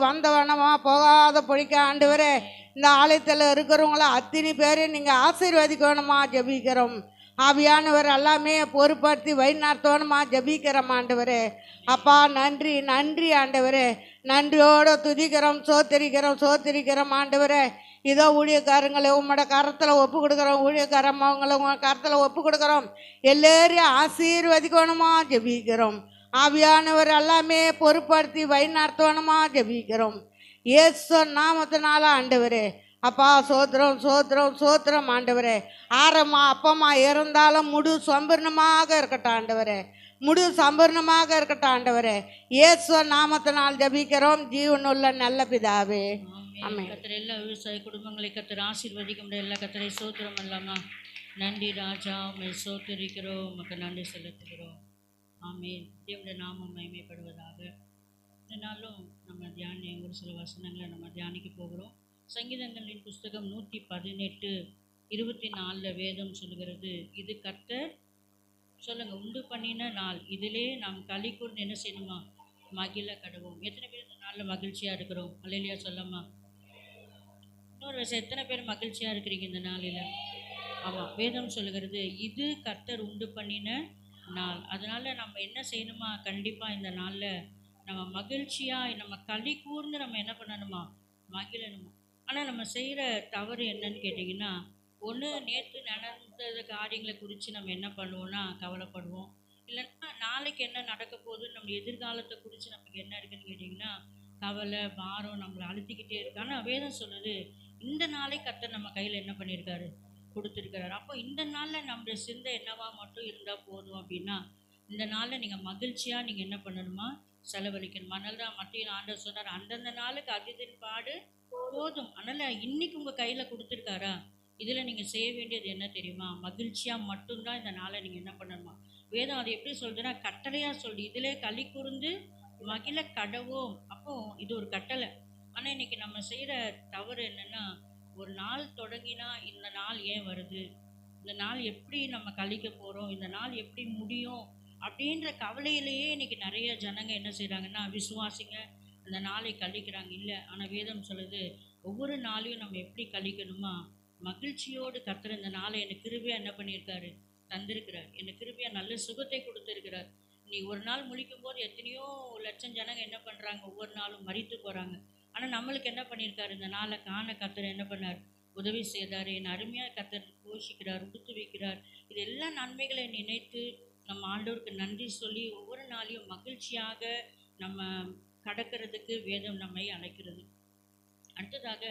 வந்தவனமா போகாத பொழிக்க ஆண்டவரே இந்த ஆலயத்தில் இருக்கிறவங்கள அத்தனை பேரையும் நீங்கள் ஆசீர்வதிக்கணுமா ஜெபிக்கிறோம். ஆவியானவர் எல்லாமே பொறுப்படுத்தி வைநாத்தோனமா ஜெபிக்கிறோம் ஆண்டவரே. அப்பா நன்றி நன்றி ஆண்டவரே. நன்றியோடு துதிக்கிறோம் சோத்திரிக்கிறோம் ஆண்டவரே. இதோ ஊழியக்காரங்களை உங்களோட கரத்தில் ஒப்பு கொடுக்குறோம். ஊழியக்காரம்மா அவங்கள உங்கள் கரத்தில் ஒப்பு கொடுக்குறோம். எல்லாரையும் ஆசீர்வதிக்கணுமா ஜெபிக்கிறோம். ஆவியானவர் எல்லாமே பொறுப்படுத்தி வைநாத்தோனமா ஜெபிக்கிறோம். இயேசு நாமத்தினால ஆண்டவரே. அப்பா சோத்திரம் ஆண்டவரே. ஆரமா அப்பமா இருந்தாலும் முழு சம்பூர்ணமாக இருக்கட்டும் ஆண்டவரே. இயேசு நாமத்தினால் ஜெபிக்கிறோம் ஜீவனுள்ள நல்ல பிதாவே. ஆமென். கர்த்தர் எல்லா விவசாய குடும்பங்களை கர்த்தர் ஆசீர்வதிக்க முடியும். எல்லா கர்த்தரை சோத்திரம் இல்லாமா. நன்றி ராஜா, உம்மை சோத்திரிக்கிறோம், உமக்கு நன்றி செலுத்துகிறோம். ஆமென். தேவனுடைய நாமம் மகிமைப்படுவதாக. இந்த நாளும் நம்ம ஒரு சில வசனங்களை நம்ம தியானிக்க போகிறோம். சங்கீதங்களின் புஸ்தகம் 118:24 வேதம் சொல்கிறது, இது கர்த்தர் சொல்லுங்க உண்டு பண்ணின நாள், இதிலே நாம் களி கூர்ந்து என்ன செய்யணுமா மகிழ கடவோம். எத்தனை பேர் இந்த நாளில் மகிழ்ச்சியாக இருக்கிறோம்? அல்லேலூயா சொல்லம்மா. இன்னொரு விஷயம், எத்தனை பேர் மகிழ்ச்சியாக இருக்கிறீங்க இந்த நாளில்? ஆமாம், வேதம் சொல்லுகிறது இது கர்த்தர் உண்டு பண்ணின நாள். அதனால் நம்ம என்ன செய்யணுமா, கண்டிப்பாக இந்த நாளில் நம்ம மகிழ்ச்சியாக நம்ம களி கூர்ந்து நம்ம என்ன பண்ணணுமா மகிழணுமா. ஆனால் நம்ம செய்கிற தவறு என்னன்னு கேட்டிங்கன்னா, ஒன்று நேற்று நடந்த காரியங்களை குறித்து நம்ம என்ன பண்ணுவோம்னா கவலைப்படுவோம். இல்லைன்னா நாளைக்கு என்ன நடக்க போகுதுன்னு நம்ம எதிர்காலத்தை குறித்து நமக்கு என்ன இருக்குன்னு கேட்டிங்கன்னா கவலை பாரம் நம்மளை அழுத்திக்கிட்டே இருக்கு. ஆனால் வேதம் சொல்லுது இந்த நாளை கர்த்தர் நம்ம கையில் என்ன பண்ணியிருக்காரு, கொடுத்துருக்கிறாரு. அப்போ இந்த நாளில் நம்மளுடைய சிந்தை என்னவா மட்டும் இருந்தால் போதும் அப்படின்னா, இந்த நாளில் நீங்கள் மகிழ்ச்சியாக நீங்கள் என்ன பண்ணணுமா செலவழிக்கணும். அதனால தான் மத்தியில் ஆண்டவர் சொன்னார், அந்தந்த நாளுக்கு அதிதின் பாடு போதும். அதனால் இன்னைக்கு உங்கள் கையில் கொடுத்துருக்காரா, இதில் நீங்கள் செய்ய வேண்டியது என்ன தெரியுமா? மகிழ்ச்சியாக மட்டும்தான் இந்த நாளை நீங்கள் என்ன பண்ணணுமா? வேதம் அது எப்படி சொல்றதுன்னா கட்டளையாக சொல்லி இதிலே களி கூர்ந்து மகிழ கடவோம். அப்போ இது ஒரு கட்டளை. ஆனால் இன்னைக்கு நம்ம செய்கிற தவறு என்னென்னா, ஒரு நாள் தொடங்கினா இந்த நாள் ஏன் வருது, இந்த நாள் எப்படி நம்ம கழிக்க போகிறோம், இந்த நாள் எப்படி முடியும் அப்படின்ற கவலையிலேயே இன்னைக்கு நிறைய ஜனங்க என்ன செய்கிறாங்கன்னா, விசுவாசிங்க அந்த நாளை கழிக்கிறாங்க. இல்லை, ஆனால் வேதம் சொல்லுது ஒவ்வொரு நாளையும் நம்ம எப்படி கழிக்கணுமா, மகிழ்ச்சியோடு கர்த்தர் இந்த நாளை எனக்கு கிருபையாக என்ன பண்ணியிருக்காரு, தந்திருக்கிறார். எனக்கு கிருபையாக நல்ல சுகத்தை கொடுத்துருக்கிறார். நீ ஒரு நாள் முழிக்கும் போது எத்தனையோ லட்சம் ஜனங்க என்ன பண்ணுறாங்க, ஒவ்வொரு நாளும் மரித்து போகிறாங்க. ஆனால் நம்மளுக்கு என்ன பண்ணியிருக்காரு, இந்த நாளை காண கர்த்தர் என்ன பண்ணார், உதவி செய்தார். என் அருமையாக கர்த்தர் போஷிக்கிறார், உடுத்து வைக்கிறார். இது எல்லா நன்மைகளை நினைத்து நம்ம ஆண்டவருக்கு நன்றி சொல்லி ஒவ்வொரு நாளையும் மகிழ்ச்சியாக நம்ம கடக்கிறதுக்கு வேதம் நம்மை அழைக்கிறது. அடுத்ததாக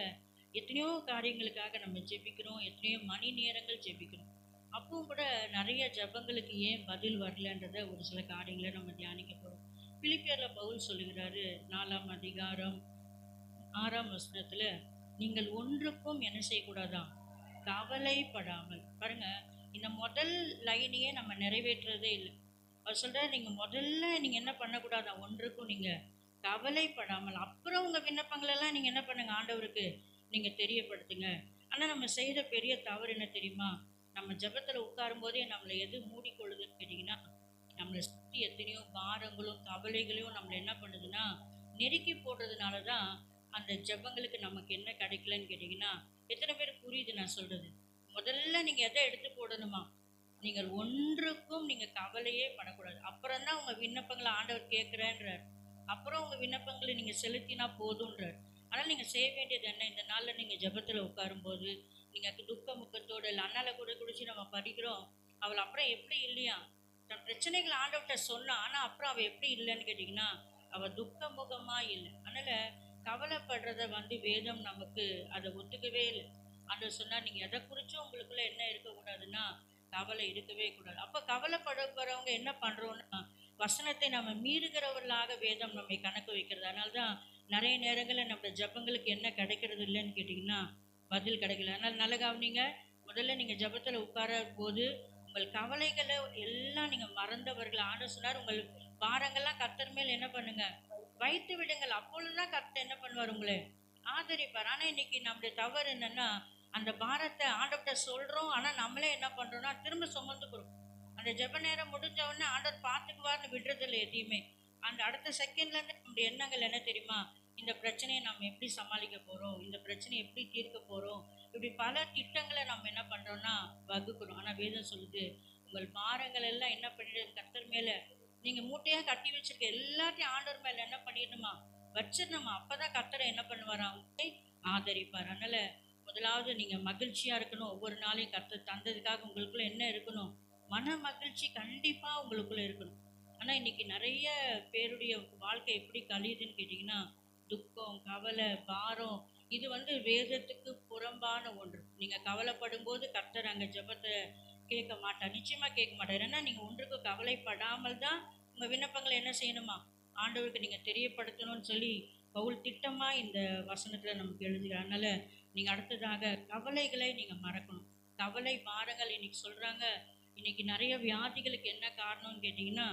எத்தனையோ காரியங்களுக்காக நம்ம ஜெபிக்கிறோம், எத்தனையோ மணி நேரங்கள் ஜெபிக்கிறோம். அப்பவும் கூட நிறைய ஜெபங்களுக்கு ஏன் பதில் வரலன்றத ஒரு சில காரியங்களை நம்ம தியானிக்க போகிறோம். பிலிப்பியரில் பவுல் சொல்லுகிறாரு 4ஆம் அதிகாரம் 6ஆம் வசனத்தில், நீங்கள் ஒன்றுக்கும் என்ன செய்யக்கூடாதான், கவலைப்படாமல். பாருங்க, இந்த முதல் லைனையே நம்ம நிறைவேற்றுறதே இல்லை. அவர் சொல்கிறார், நீங்கள் முதல்ல நீங்கள் என்ன பண்ணக்கூடாதான், ஒன்றுக்கும் நீங்கள் கவலைப்படாமல். அப்புறம் உங்கள் விண்ணப்பங்களெல்லாம் நீங்கள் என்ன பண்ணுங்க, ஆண்டவருக்கு நீங்கள் தெரியப்படுத்துங்க. ஆனால் நம்ம செய்கிற பெரிய தவறு என்ன தெரியுமா, நம்ம ஜெபத்தில் உட்காரும் போதே நம்மளை எது மூடிக்கொள்ளுதுன்னு கேட்டிங்கன்னா, நம்மளை சுற்றி எத்தனையோ பாரங்களும் கவலைகளையும் நம்மளை என்ன பண்ணுதுன்னா நெருக்கி போடுறதுனால தான் அந்த ஜெபங்களுக்கு நமக்கு என்ன கிடைக்கலன்னு கேட்டிங்கன்னா, எத்தனை பேர் புரியுது நான் சொல்கிறது? முதல்ல நீங்கள் எதை எடுத்து போடணுமா, நீங்கள் ஒன்றுக்கும் நீங்கள் கவலையே படக்கூடாது. அப்புறம் தான் உங்கள் விண்ணப்பங்களை ஆண்டவர் கேட்குறேன்றார். அப்புறம் உங்கள் விண்ணப்பங்களை நீங்கள் செலுத்தினா போதுன்றார். ஆனால் நீங்கள் செய்ய வேண்டியது என்ன, இந்த நாளில் நீங்கள் ஜெபத்தில் உட்காரும்போது நீங்கள் துக்க முக்கத்தோடு இல்லை, அண்ணால கூட குடிச்சு நம்ம படிக்கிறோம், அவள் அப்புறம் எப்படி இல்லையா, தன் பிரச்சனைகள் ஆண்டவர்கிட்ட சொன்னா, ஆனால் அப்புறம் அவள் எப்படி இல்லைன்னு கேட்டிங்கன்னா, அவள் துக்க முகமாக இல்லை. அதனால் கவலைப்படுறத வேதம் நமக்கு அதை ஒத்துக்கவே இல்லை. ஆண்டவர் சொன்னால் நீங்கள் எதை குறிச்சும் உங்களுக்குள்ளே என்ன இருக்கக்கூடாதுன்னா கவலை இருக்கவே கூடாது. அப்போ கவலைப்படுறவங்க என்ன பண்ணுறோன்னா, வசனத்தை நம்ம மீறுகிறவர்களாக வேதம் நம்மை கணக்கு வைக்கிறது. அதனால தான் நிறைய நேரங்களில் நம்ம ஜெபங்களுக்கு என்ன கிடைக்கிறது இல்லைன்னு கேட்டிங்கன்னா, பதில் கிடைக்கல. அதனால் நல்ல கவனிங்க, முதல்ல நீங்கள் ஜெபத்தில் உட்கார போது உங்கள் கவலைகளை எல்லாம் நீங்கள் மறந்தவர்கள். ஆண்டவர் சொன்னார், உங்கள் பாரங்கள்லாம் கர்த்தர் மேல் என்ன பண்ணுங்க, வைத்து விடுங்கள். அப்பொழுது தான் கர்த்தர் என்ன பண்ணுவார், உங்களை ஆதரிப்பார். ஆனால் இன்னைக்கு நம்முடைய தவறு என்னென்னா, அந்த பாரத்தை ஆண்டவர்கிட்ட சொல்கிறோம், ஆனால் நம்மளே என்ன பண்ணுறோன்னா திரும்ப சுமந்துக்கிறோம். அந்த ஜெப நேரம் முடிஞ்ச உடனே ஆண்டவர் பார்த்துக்குவார்னு விடுறதில்லை எதையுமே. அந்த அடுத்த செகண்ட்லேருந்து நம்முடைய எண்ணங்கள் என்ன தெரியுமா, இந்த பிரச்சனையை நம்ம எப்படி சமாளிக்க போகிறோம், இந்த பிரச்சனையை எப்படி தீர்க்க போகிறோம், இப்படி பல திட்டங்களை நம்ம என்ன பண்ணுறோன்னா வகுக்கிறோம். ஆனால் வேதம் சொல்லுது, உங்கள் பாரங்கள் எல்லாம் என்ன பண்ணிடுது, கர்த்தர் மேலே நீங்கள் மூட்டையாக கட்டி வச்சுருக்க எல்லாத்தையும் ஆண்டவர் மேலே என்ன பண்ணிடணுமா, வச்சிடணுமா. அப்போ தான் கர்த்தரை என்ன பண்ணுவாராம், ஆதரிப்பார். அதனால் முதலாவது நீங்கள் மகிழ்ச்சியாக இருக்கணும். ஒவ்வொரு நாளையும் கர்த்தர் தந்ததுக்காக உங்களுக்குள்ளே என்ன இருக்கணும், மன மகிழ்ச்சி கண்டிப்பாக உங்களுக்குள்ளே இருக்கணும். ஆனால் இன்றைக்கி நிறைய பேருடைய வாழ்க்கை எப்படி கழியுதுன்னு கேட்டிங்கன்னா, துக்கம், கவலை, பாரம், இது வேதத்துக்கு புறம்பான ஒன்று. நீங்கள் கவலைப்படும் போது கர்த்தர் அங்கே ஜெபத்தை கேட்க மாட்டார், நிச்சயமாக கேட்க மாட்டார். ஏன்னா நீங்கள் ஒன்றுக்கு கவலைப்படாமல் தான் உங்கள் விண்ணப்பங்களை என்ன செய்யணுமா, ஆண்டவருக்கு நீங்கள் தெரியப்படுத்தணும்னு சொல்லி பவுல் திட்டமாக இந்த வசனத்தில் நமக்கு எழுதுகிறார். அதனால் நீங்கள் அடுத்ததாக கவலைகளை நீங்கள் மறக்கணும். கவலை பாரங்கள் இன்றைக்கி சொல்கிறாங்க, இன்றைக்கி நிறைய வியாதிகளுக்கு என்ன காரணம்னு கேட்டிங்கன்னா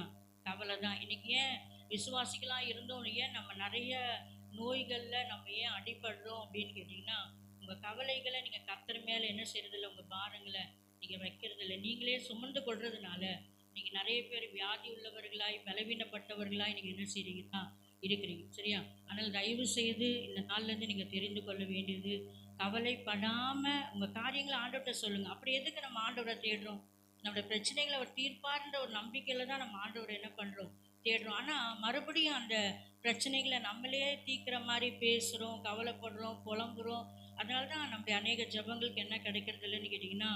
கவலை தான். இன்றைக்கி ஏன் விசுவாசிகளாக இருந்தோம், ஏன் நம்ம நிறைய நோய்களில் நம்ம ஏன் அடிபடுறோம் அப்படின்னு கேட்டிங்கன்னா, உங்கள் கவலைகளை நீங்கள் கர்த்தர் மேலே என்ன செய்கிறதில்ல, உங்கள் பாரங்களை நீங்கள் வைக்கிறதில்ல, நீங்களே சுமந்து கொள்றதுனால நீங்கள் நிறைய பேர் வியாதி உள்ளவர்களாய் பலவீனப்பட்டவர்களாய் நீங்கள் என்ன செய்கிறீங்கன்னா இருக்கிறீங்க. சரியா? ஆனால் தயவு செய்து இந்த நாள்லேருந்து நீங்கள் தெரிந்து கொள்ள வேண்டியது, கவலைப்படாமல் உங்கள் காரியங்களை ஆண்டவர்கிட்ட சொல்லுங்கள். அப்படி எதுக்கு நம்ம ஆண்டவரை தேடுறோம், நம்மளோட பிரச்சனைகளை அவர் தீர்ப்பார்ன்ற ஒரு நம்பிக்கையில் தான் நம்ம ஆண்டவரை என்ன பண்ணுறோம், தேடுறோம். ஆனால் மறுபடியும் அந்த பிரச்சனைகளை நம்மளே தீர்க்கிற மாதிரி பேசுகிறோம், கவலைப்படுறோம், புலம்புறோம். அதனால தான் நம்முடைய அநேக ஜெபங்களுக்கு என்ன கிடைக்கிறது இல்லைன்னு கேட்டிங்கன்னா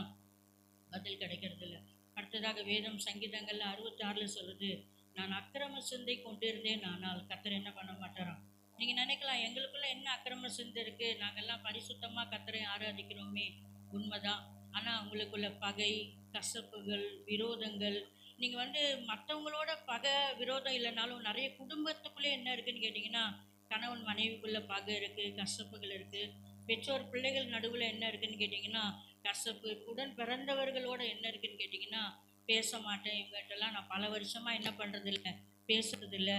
பதில் கிடைக்கிறது இல்லை. அடுத்ததாக வேதம் சங்கீதங்களில் 66 சொல்லுது, நான் அக்கிரம சிந்தை கொண்டிருந்தேன், ஆனால் கர்த்தர் என்ன பண்ண மாட்டாராம். நீங்கள் நினைக்கலாம், எங்களுக்குள்ளே என்ன அக்கிரம சிந்தை இருக்குது, நாங்கள்லாம் பரிசுத்தமாக கர்த்தரை ஆராதிக்கிறோமே, உண்மைதான். ஆனால் உங்களுக்குள்ள பகை, கசப்புகள், விரோதங்கள், நீங்கள் வந்து மற்றவங்களோட பகை விரோதம் இல்லைனாலும் நிறைய குடும்பத்துக்குள்ளே என்ன இருக்குன்னு கேட்டிங்கன்னா, கணவன் மனைவிக்குள்ளே பகை இருக்குது, கசப்புகள் இருக்குது. பெற்றோர் பிள்ளைகள் நடுவில் என்ன இருக்குன்னு கேட்டிங்கன்னா கசப்பு. உடன் பிறந்தவர்களோட என்ன இருக்குன்னு கேட்டிங்கன்னா, பேச மாட்டேன், இவங்ககிட்டலாம் நான் பல வருஷமாக என்ன பண்ணுறதில்ல, பேசுறதில்ல.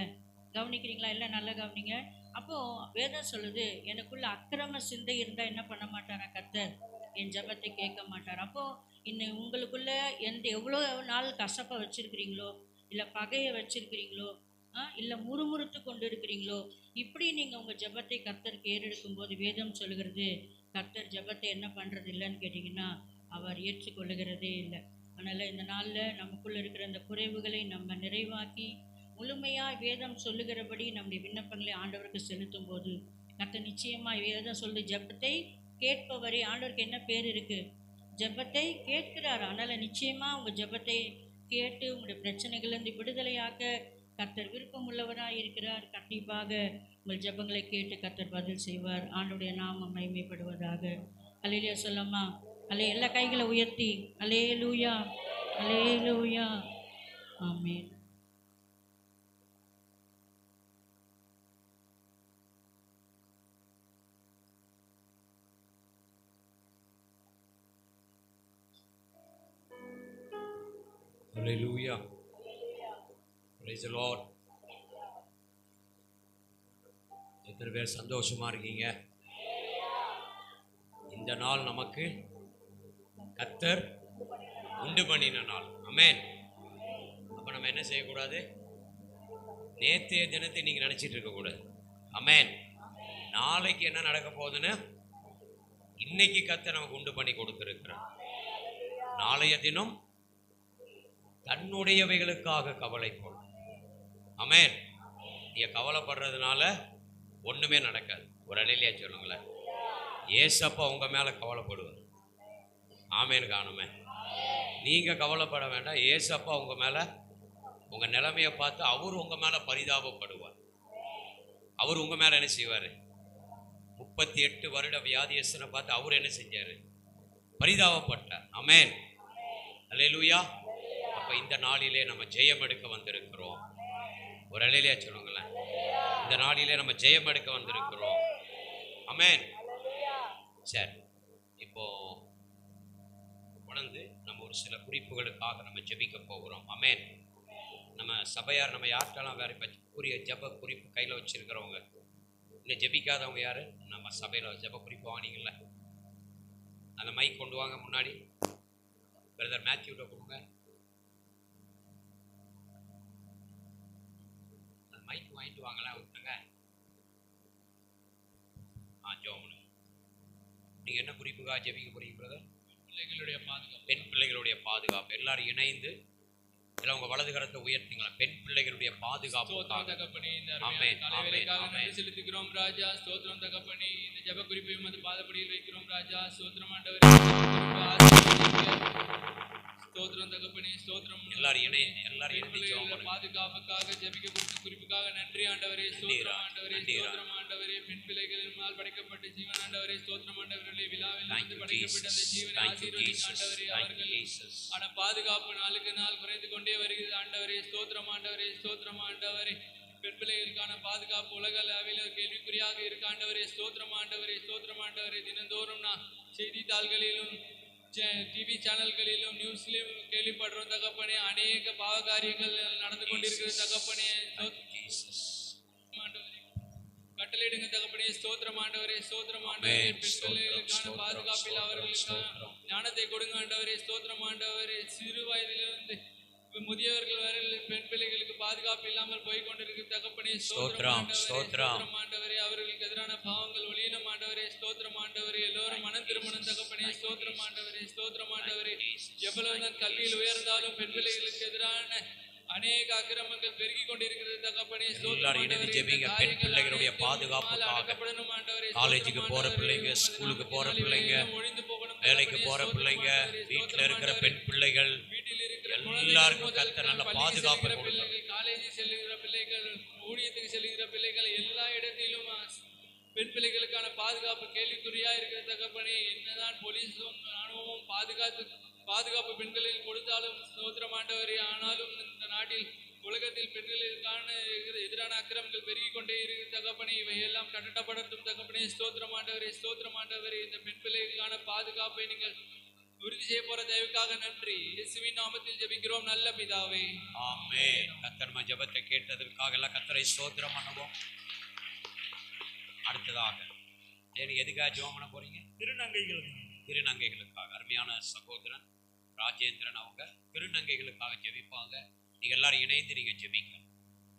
கவனிக்கிறீங்களா? எல்லாம் நல்லா கவனிங்க. அப்போது வேதம் சொல்லுது, எனக்குள்ள அக்கிரம சிந்தை இருந்தால் என்ன பண்ண மாட்டாரா கர்த்தர்? என் ஜெபத்தை கேட்க மாட்டார். அப்போது இன்னும் உங்களுக்குள்ள எவ்வளோ நாள் கசப்பை வச்சுருக்கிறீங்களோ, இல்லை பகையை வச்சுருக்கிறீங்களோ, இல்லை முறுமுறுத்து கொண்டு இருக்கிறீங்களோ, இப்படி நீங்கள் உங்கள் ஜெபத்தை கர்த்தருக்கு ஏறெடுக்கும் போது வேதம் சொல்லுகிறது, கர்த்தர் ஜெபத்தை என்ன பண்ணுறது இல்லைன்னு கேட்டிங்கன்னா, அவர் ஏற்றுக்கொள்ளுகிறதே இல்லை. அதனால் இந்த நாளில் நமக்குள்ளே இருக்கிற அந்த குறைவுகளை நம்ம நிறைவாக்கி முழுமையாக வேதம் சொல்லுகிறபடி நம்முடைய விண்ணப்பங்களை ஆண்டவருக்கு செலுத்தும் போது கர்த்தர் நிச்சயமாக வேதம் சொல்லு ஜெபத்தை கேட்பவரே. ஆண்டவருக்கு என்ன பேர் இருக்குது? ஜெபத்தை கேட்கிறார். அதனால் நிச்சயமாக உங்கள் ஜெபத்தை கேட்டு உங்களுடைய பிரச்சனைகளிலிருந்து விடுதலையாக்க கர்த்தர் விருப்பம் உள்ளவராக இருக்கிறார். கண்டிப்பாக உங்கள் ஜெபங்களை கேட்டு கர்த்தர் பதில் செய்வார். ஆண்டவருடைய நாமம் மகிமைப்படுவதாக. அல்லேலூயா சொல்லம்மா. எல்லா கைகளை உயர்த்தி அல்லேலூயா, அல்லேலூயா, ஆமென். Hallelujah. Praise the Lord. எத்தனை பேர் சந்தோஷமா இருக்கீங்க? இந்த நாள் நமக்கு கர்த்தர் உண்டு பண்ணின நாள். ஆமென். அப்ப நம்ம என்ன செய்யக்கூடாது? நேற்றைய தினத்தை நீங்க நினைச்சிட்டு இருக்க கூடாது. ஆமென். நாளைக்கு என்ன நடக்க போகுதுன்னு இன்னைக்கு கர்த்தர் நமக்கு உண்டு பண்ணி கொடுத்திருக்கிறார். நாளைய தினம் தன்னுடையவைகளுக்காக கவலைப்படும். ஆமென். நீங்க கவலைப்படுறதுனால ஒண்ணுமே நடக்காது. ஒரு அலையிலேயே சொல்லுங்களேன், ஏசப்பா உங்க மேல கவலைப்படுவார். ஆமென் காணுமே. நீங்க கவலைப்பட வேண்டாம். ஏசப்பா உங்க மேல, உங்க நிலைமையை பார்த்து அவர் உங்க மேல பரிதாபப்படுவார். அவர் உங்க மேல என்ன செய்வாரு? 38 வருட வியாதியஸ்தனை பார்த்து அவர் என்ன செஞ்சாரு? பரிதாபப்பட்டார். ஆமென். அல்லேலூயா. அப்ப இந்த நாளிலே நம்ம ஜெயம் எடுக்க வந்திருக்கிறோம். ஒரு அலையிலேயே சொல்லுங்களேன், இந்த நாளிலே நம்ம ஜெயம் எடுக்க வந்திருக்கிறோம். ஆமென். சரி, இப்போ உணர்ந்து நம்ம ஒரு சில குறிப்புகளுக்காக நம்ம ஜெபிக்க போகிறோம். ஆமென். நம்ம சபையார், நம்ம யார்கிட்டலாம் வேற இப்போ கூறிய ஜெப குறிப்பு கையில் வச்சிருக்கிறவங்க, இன்னும் ஜெபிக்காதவங்க யாரு? நம்ம சபையில் ஜெப குறிப்பு வாங்கினீங்கல்ல, அந்த மைக் கொண்டு வாங்க முன்னாடி. பிரதர் மேத்யூட்ட கொடுங்க. அந்த மைக் வாங்கிட்டு வாங்கலாம் விட்டுருங்க. ஜோமனு, நீங்க என்ன குறிப்புக்காக ஜெபிக்க போறீங்க பிரதர்? பிள்ளைகளுடைய பாதுகாப்பு, பெண் பிள்ளைகளுடைய பாதுகாப்பு. எல்லாரும் இணைந்து எல்லாம் உங்க வலது கரத்தை உயர்த்திங்களா? பெண் பிள்ளைகளுடைய பாதுகாப்பு செலுத்துகிறோம் ராஜா. ஸ்தோத்திரம் தகப்பனே. இந்த ஜெப குறிப்பையும் அது பாதப்படியில் வைக்கிறோம் ராஜா. ஸ்தோத்திரம் ஆண்டவரே. ஸ்தோத்திரம் தகப்பனே. ஸ்தோத்திரம். எல்லாரும் இணைந்து பாதுகாப்புக்காக ஜெபிக்க கொடுத்த குறிப்புக்காக நன்றி ஆண்டவரே. ஸ்தோத்திரம் ஆண்டவரே. ஸ்தோத்திரம் ஆண்டவரே. பெண் பிள்ளைகளினால் படைக்கப்பட்ட ஜீவன் ஆண்டவரே. ஸ்தோத்திரம் ஆண்டவர்களே. விழாவில் இருந்து படைக்கப்பட்ட அந்த ஜீவனை ஆசீர்வதிங்க ஆண்டவரே. அவர்கள் பாதுகாப்பு நாளுக்கு நாள் குறைந்து கொண்டே வருகிறது ஆண்டவரே. ஸ்தோத்திரம் ஆண்டவரே. ஸ்தோத்திரம் ஆண்டவரே. பெண் பிள்ளைகளுக்கான பாதுகாப்பு உலக அளவில் கேள்விக்குறியாக இருக்க ஆண்டவரே. ஸ்தோத்திரம் ஆண்டவரே. ஸ்தோத்திரம் ஆண்டவரே. தினந்தோறும் நான் செய்தித்தாள்களிலும் டிவி சேனல்களிலும் நியூஸ்லையும் கேள்விப்படுறோம் தகப்பனே. அநேக பாவ காரியங்கள் நடந்து கொண்டிருக்கிறது தகப்பனே. கட்டளையிடுங்க தகப்பனே. ஸ்தோத்திரம் ஆண்டவரே. ஸ்தோத்திரம் ஆண்டவரே. பெண் பிள்ளைகளுக்கான பாதுகாப்பில் அவர்களுக்கான ஞானத்தை கொடுங்க ஆண்டவரே. ஸ்தோத்திரம் ஆண்டவரே. சிறு வயதிலிருந்து முதியவர்கள் வரை பெண் பிள்ளைகளுக்கு பாதுகாப்பு இல்லாமல் போய் கொண்டிருக்கு தகப்பனே. ஸ்தோத்திரம் ஆண்டவரே. அவர்களுக்கு எதிரான பாவங்கள் ஒளியினம் ஆண்டவரே. ஸ்தோத்திரம் ஆண்டவரே. எல்லோரும் மனம் திருமணம் தகப்பனே. ஸ்தோத்திரம் ஆண்டவரே. ஸ்தோத்திரம் ஆண்டவரே. எவ்வளவுதான் கல்வியில் உயர்ந்தாலும் பெண் பிள்ளைகளுக்கு எதிரான அநேக அக்கிரமங்கள் பெருகி கொண்டிருக்கிறது தகப்பனே. பெண் பிள்ளைகளுடைய பாதுகாப்புக்காக காலேஜுக்கு போற பிள்ளைங்க, ஸ்கூலுக்கு போற பிள்ளைங்க, வேலைக்கு போற பிள்ளைங்க, வீட்டில் இருக்கிற பெண் பிள்ளைகள் எல்லாருக்கும் கர்த்தர் நல்ல பாதுகாப்பு கொடுக்கணும். காலேஜ் செல்லுகிற பிள்ளைகள், ஊழியத்துக்கு செல்லுகிற பிள்ளைகள், எல்லா இடத்திலும் பெண் பிள்ளைகளுக்கான பாதுகாப்பு கேள்விக்குறியா இருக்கிற தகப்பனே. என்னதான் போலீஸும் ராணுவமும் பாதுகாத்து பாதுகாப்பு பெண்களில் கொடுத்தாலும் ஸ்தோத்திரம் ஆண்டவரே. ஆனாலும் இந்த நாட்டில் உலகத்தில் பெண்களுக்கான எதிரான அக்கிரமங்கள் பெருகிக் கொண்டே இருக்கிற தகப்பனே, இவையெல்லாம் கட்டப்படட்டும் தகப்பனே. ஸ்தோத்திரம் ஆண்டவரே, ஸ்தோத்திரம் ஆண்டவரே. இந்த பெண் பிள்ளைகளுக்கான பாதுகாப்பை நீங்கள் உறுதி செய்ய போற தயவுக்காக நன்றி. இயேசுவின் நாமத்தில் ஜெபிக்கிறோம் நல்ல பிதாவே, ஆமென். கர்த்தர் ஜெபத்தை கேட்டதற்காக எல்லாம் கர்த்தரை ஸ்தோத்திரம் பண்ணுவோம். அடுத்ததாக எதுக்காக ஜெபம் பண்ண போறீங்க? திருநங்கைகளுக்காக. அருமையான சகோதரன் ராஜேந்திரன் அவங்க திருநங்கைகளுக்காக ஜெபிப்பாங்க. நீங்க எல்லாரும் இணைந்து நீங்க ஜெபிங்க.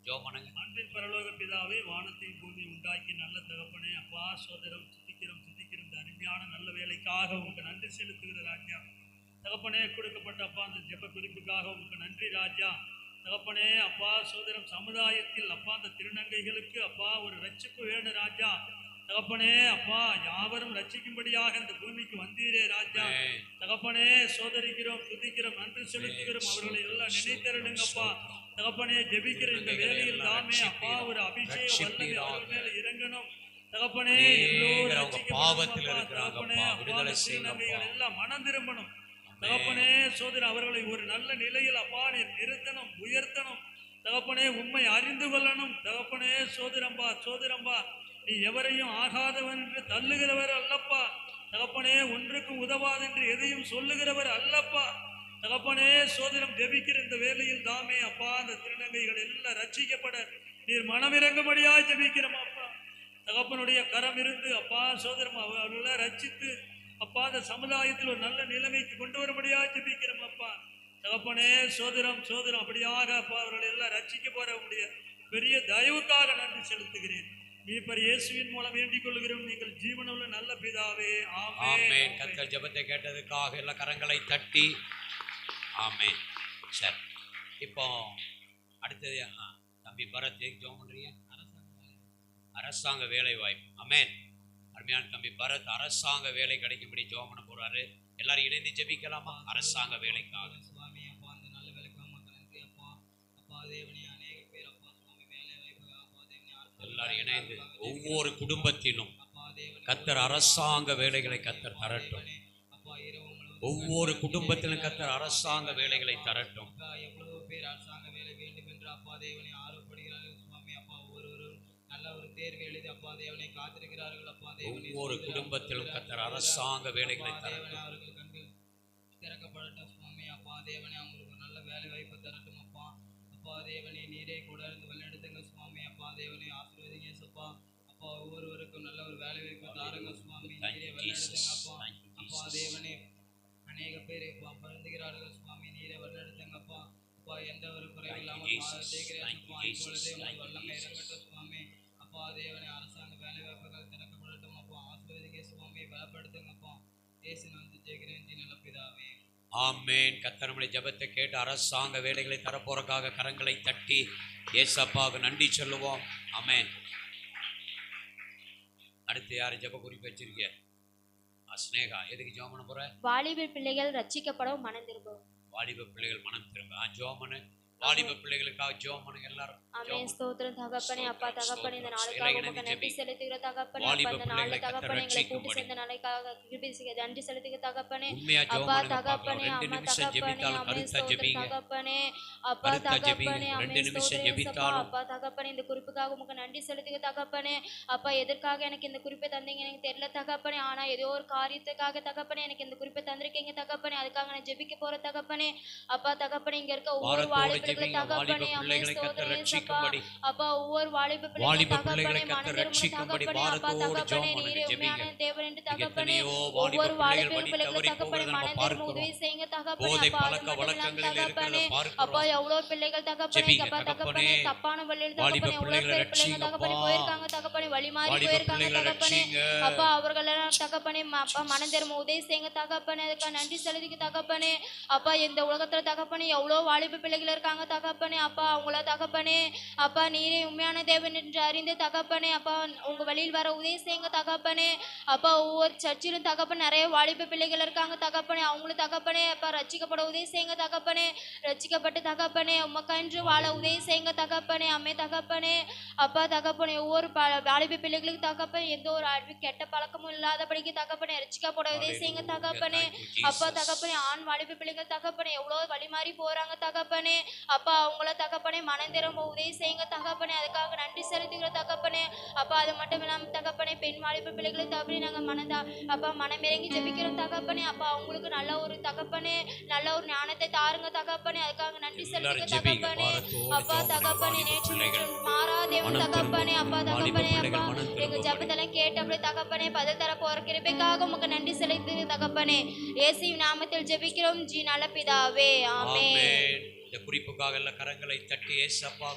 ஜெபம் பண்ணுங்க. அன்பின் பரலோக பிதாவே, வானத்தை பூமி உண்டாக்கி நல்ல தகப்பனே, அப்பா சோதரம் துதிக்கிறோம் இந்த அருமையான நல்ல வேலைக்காக உங்களுக்கு நன்றி செலுத்துகிற ராஜா. தகப்பனே, கொடுக்கப்பட்ட அப்பா அந்த ஜெப குறிப்புக்காக உங்களுக்கு நன்றி ராஜா. தகப்பனே, அப்பா சோதரம் சமுதாயத்தில் அப்பா அந்த திருநங்கைகளுக்கு அப்பா ஒரு ரட்சிப்பு வேணும் ராஜா. தகப்பனே, அப்பா யாவரும் ரட்சிக்கும்படியாக இந்த பூமிக்கு வந்தீரே ராஜா. தகப்பனே, சோதரிக்கிறோம் துதிக்கிறோம் நன்றி செலுத்துகிறோம். அவர்களை எல்லாம் நினைத்தருளுங்கப்பா. தகப்பனே, ஜெபிக்கிற இந்த வேலையில் தாமே அப்பா ஒரு அபிஷேக வல்லமை அவர்கள் மேல இறங்கணும். தகப்பனே, எல்லோரும் பாவத்தில் இருக்கிறாங்க. விடுதலை செய்யுங்கள். எல்லாம் மனம் திரும்பணும். தகப்பனே, சோதரி அவர்களை ஒரு நல்ல நிலையில் அப்பா நிறுத்தணும், உயர்த்தணும். தகப்பனே, உண்மை அறிந்து கொள்ளணும். தகப்பனே, சோதரம்பா நீ எவரையும் ஆகாதவன் என்று தள்ளுகிறவர் அல்லப்பா. தகப்பனே, ஒன்றுக்கும் உதவாதென்று எதையும் சொல்லுகிறவர் அல்லப்பா. தகப்பனே, சோதரம் ஜெபிக்கிற இந்த வேலையில் தாமே அப்பா அந்த திருநங்கைகள் எல்லாம் ரட்சிக்கப்பட நீர் மனமிறங்கும்படியா ஜெபிக்கிறோம் அப்பா. தகப்பனுடைய கரம் இருந்து அப்பா சோதரம் அவர்களை ரட்சித்து அப்பா அந்த சமுதாயத்தில் ஒரு நல்ல நிலைமைக்கு கொண்டு வரும்படியா ஜெபிக்கிறோம் அப்பா. தகப்பனே, சோதரம் அப்படியாக அப்பா அவர்களை எல்லாம் ரட்சிக்க போற உடைய பெரிய தயவுக்காக நன்றி செலுத்துகிறேன். மீட்பர் இயேசுவின் மூலம் வேண்டிக் கொள்கிறோம். நீங்கள் ஜீவனுள்ள நல்ல பிதாவே, ஆமென். கர்த்தர் ஜெபத்தை கேட்டதுக்காக எல்லா கரங்களை தட்டி ஆமென். சரி, இப்போ அடுத்தது தம்பி பரத் ஜெபம் பண்றீங்க. அரசாங்க வேலை வாய்ப்பு. ஆமென். அருமையான தம்பி பரத் அரசாங்க வேலை கிடைக்கும்படி ஜெபம் பண்ண போறாரு. எல்லாரும் இணைந்து ஜெபிக்கலாமா? அரசாங்க வேலைக்காக. சுவாமி அப்பா அந்த நல்ல வேலைக்காக நன்றி அப்பா. அப்பா தேவனே, அநேக பேர் அப்பா சுவாமி வேலை வாய்ப்பு அப்பா தேவனே எல்லாரும் இணைந்து ஒவ்வொரு குடும்பத்திலும் கர்த்தர் அரசாங்க வேலைகளை கர்த்தர் தரட்டும். ஒவ்வொரு குடும்பத்திலும் கர்த்தர் அரசாங்க வேலைகளை தரட்டும். எவ்வளவு பேர் அரசாங்க வேலை வேண்டும் என்று அப்பா தேவனை ஆர்வப்படுகிறார்கள் சுவாமி. அப்பா ஒருவரும் நல்ல ஒரு தேர்வு எழுதி அப்பா தேவனை காத்திருக்கிறார்கள் அப்பா தேவனை. ஒவ்வொரு குடும்பத்திலும் கர்த்தர் அரசாங்க வேலைகளை தரட்டும். அவர்கள் கண்கள் திறக்கப்படட்டும் சுவாமி. அப்பா தேவனை அவங்களுக்கு நல்ல வேலை வாய்ப்பு தரட்டும் அப்பா. அப்பா தேவனை நீரே கூட இருந்து வழிநடத்துங்க சுவாமி. அப்பா தேவனை ஆசீர்வதிங்க சப்பா. அப்பா ஒவ்வொருவருக்கும் நல்ல ஒரு வேலை வாய்ப்பு தாருங்க சுவாமி. நீரே வழிநடத்துங்க அப்பா. அப்பா தேவனே, அநேக பேர் இப்போ பருந்துகிறார்கள் சுவாமி. நீரை வழிநடத்துங்கப்பா. அப்பா எந்த ஒரு குறையும் இல்லாமல் தேய்கிறேன் இப்பொழுதே உங்கள் வல்லமை இறங்கட்டும் சுவாமி. அப்பா தேவனை அரசாங்க வேலை வாய்ப்புகள் திறக்கப்படட்டும் அப்பா. ஆசீர்வதிங்க சுவாமி, பலப்படுத்துங்கப்பா. இயேசு நாமத்தில் ஜெபிக்கிறேன் நல்ல பிதாவே, ஆமென். கர்த்தர் நம்முடைய ஜெபத்தை கேட்டு அரசாங்க வேலைகளை தரப்போறதுக்காக கரங்களை தட்டி ஏசப்பாவுக்கு நன்றி சொல்லுவோம். ஆமென். அடுத்து யாரு ஜெப குறிப்பு வச்சிருக்கீங்க? ஸ்னேகா, எதுக்கு ஜெபம் பண்ண போற? வாலிப பிள்ளைகள் ரட்சிக்கப்படவும் மனம் திரும்பும். வாலிப பிள்ளைகள் மனம் திரும்ப ஜெபம் பண்ணு. வாலிப பிள்ளைகளுக்காக ஜெபம் பண்ணுங்க எல்லாரும். ஆமென். ஸ்தோத்திரம் தகப்பனே. அப்பா தகப்பனே, இந்த நாளுக்காக உமக்கு நன்றி செலுத்துகிற தகப்பனே. அப்பா இந்த நாளை தகப்பனே எங்களை கூட்டி சேர்ந்த நாளைக்காக நன்றி செலுத்துகிற தகப்பனே. அப்பா தகப்பனே, அம்மா தகப்பனே, ஆமென். ஸ்தோத்திரம் தகப்பனே. அப்பா தகப்பனே, ஆமென். ஸ்தோத்திரம் அப்பா தகப்பனே, இந்த குறிப்புக்காக உமக்கு நன்றி செலுத்துகிற தகப்பனே. அப்பா எதற்காக எனக்கு இந்த குறிப்பை தந்தீங்க எனக்கு தெரியல தகப்பனே. ஆனா ஏதோ ஒரு காரியத்துக்காக தகப்பனே எனக்கு இந்த குறிப்பை தந்திருக்கீங்க தகப்பனே. அதுக்காக நான் ஜெபிக்க போற தகப்பனே. அப்பா தகப்பனே, இங்க இருக்க ஒவ்வொரு வாலிப தகப்பனே, ஆமென். ஸ்தோத்திரம் அப்பா ஒவ்வொரு வாலிப பிள்ளைகளை தகப்பனே மனதிரும்பும் தகப்பனே. அப்பா தகப்பனே, நீரே உண்மையான தேவன் என்று தகப்பனே. ஒவ்வொரு வாலிப பிள்ளைகளை தகப்பனே மனதிரும்பும் உதவி செய்யுங்க தகப்பனே. தகப்பனே, அப்பா எவ்வளவு பிள்ளைகள் தகப்பனே. அப்பா தகப்பனே, தப்பான வழியில் தகப்பனே எவ்வளவு பேர் பிள்ளைங்க தகப்பனே போயிருக்காங்க தகப்பனே, வழி மாறி போயிருக்காங்க தகப்பனே. அப்பா அவர்கள் எல்லாம் தகப்பனே அப்பா மனதிரும்பும் உதவி செய்யுங்க தகப்பனே. அதுக்காக நன்றி செலுத்திக்க தகப்பனே. அப்பா இந்த உலகத்துல தகப்பனே எவ்வளவு வாலிப பிள்ளைகள் இருக்காங்க தகப்பனே. அப்பா அவங்கள தகப்பனே அப்பா நீரே உண்மையான தேவன் என்று அறிந்து தகப்பனே அப்பா உங்க வழியில் வர உதவி செய்யுங்க தகப்பனே. அப்பா ஒவ்வொரு சர்ச்சிலும் தகப்பன் நிறைய வாலிப பிள்ளைகள் இருக்காங்க தகப்பனே. அவங்களும் தகப்பனே அப்பா ரட்சிக்கப்பட உதவி செய்யுங்க தகப்பனே. ரட்சிக்கப்பட்டு தகப்பனே உமக்கன்று வாழ உதவி செய்யுங்க தகப்பனே. அம்மே தகப்பனே. அப்பா தகப்பனே ஒவ்வொரு வாலிப பிள்ளைகளுக்கு தகப்பனே எந்த ஒரு அறிவு கெட்ட பழக்கமும் இல்லாதபடிக்கு தகப்பனே ரட்சிக்கப்பட உதவி செய்யுங்க தகப்பனே. அப்பா தகப்பனே ஆண் வாலிப பிள்ளைகள் தகப்பனே எவ்வளோ வழி மாறி போறாங்க தகப்பனே. அப்பா அவங்கள தகப்பனே மனம் திரும்ப உதவி செய்யுங்க தகப்பனே. அதுக்காக நன்றி செலுத்துகிற தகப்பனே. அப்பா அது மட்டும் இல்லாமல் தகப்பனே பெண் வாலிப பிள்ளைகளை தகப்பனே நாங்கள் அப்பா மனமிறங்கி ஜெபிக்கிறோம் தகப்பனே. அப்பா அவங்களுக்கு நல்ல ஒரு தகப்பனே நல்ல ஒரு ஞானத்தை தாருங்க தகப்பனே. அதுக்காக நன்றி செலுத்துங்க தகப்பனே. அப்பா தகப்பனே நேற்று மாறாதேவன் தகப்பனே. அப்பா தகப்பனே அப்பா எங்க ஜெபத்தெல்லாம் கேட்டு அப்படியே தகப்பனே பதில் தர போற கிருபைக்காக உமக்கு நன்றி செலுத்துங்க தகப்பனே. இயேசுவின் நாமத்தில் ஜெபிக்கிறோம் ஜி நல்ல பிதாவே, ஆமென். இந்த குறிப்புக்காக எல்லா கரங்களை தட்டி ஏசப்பா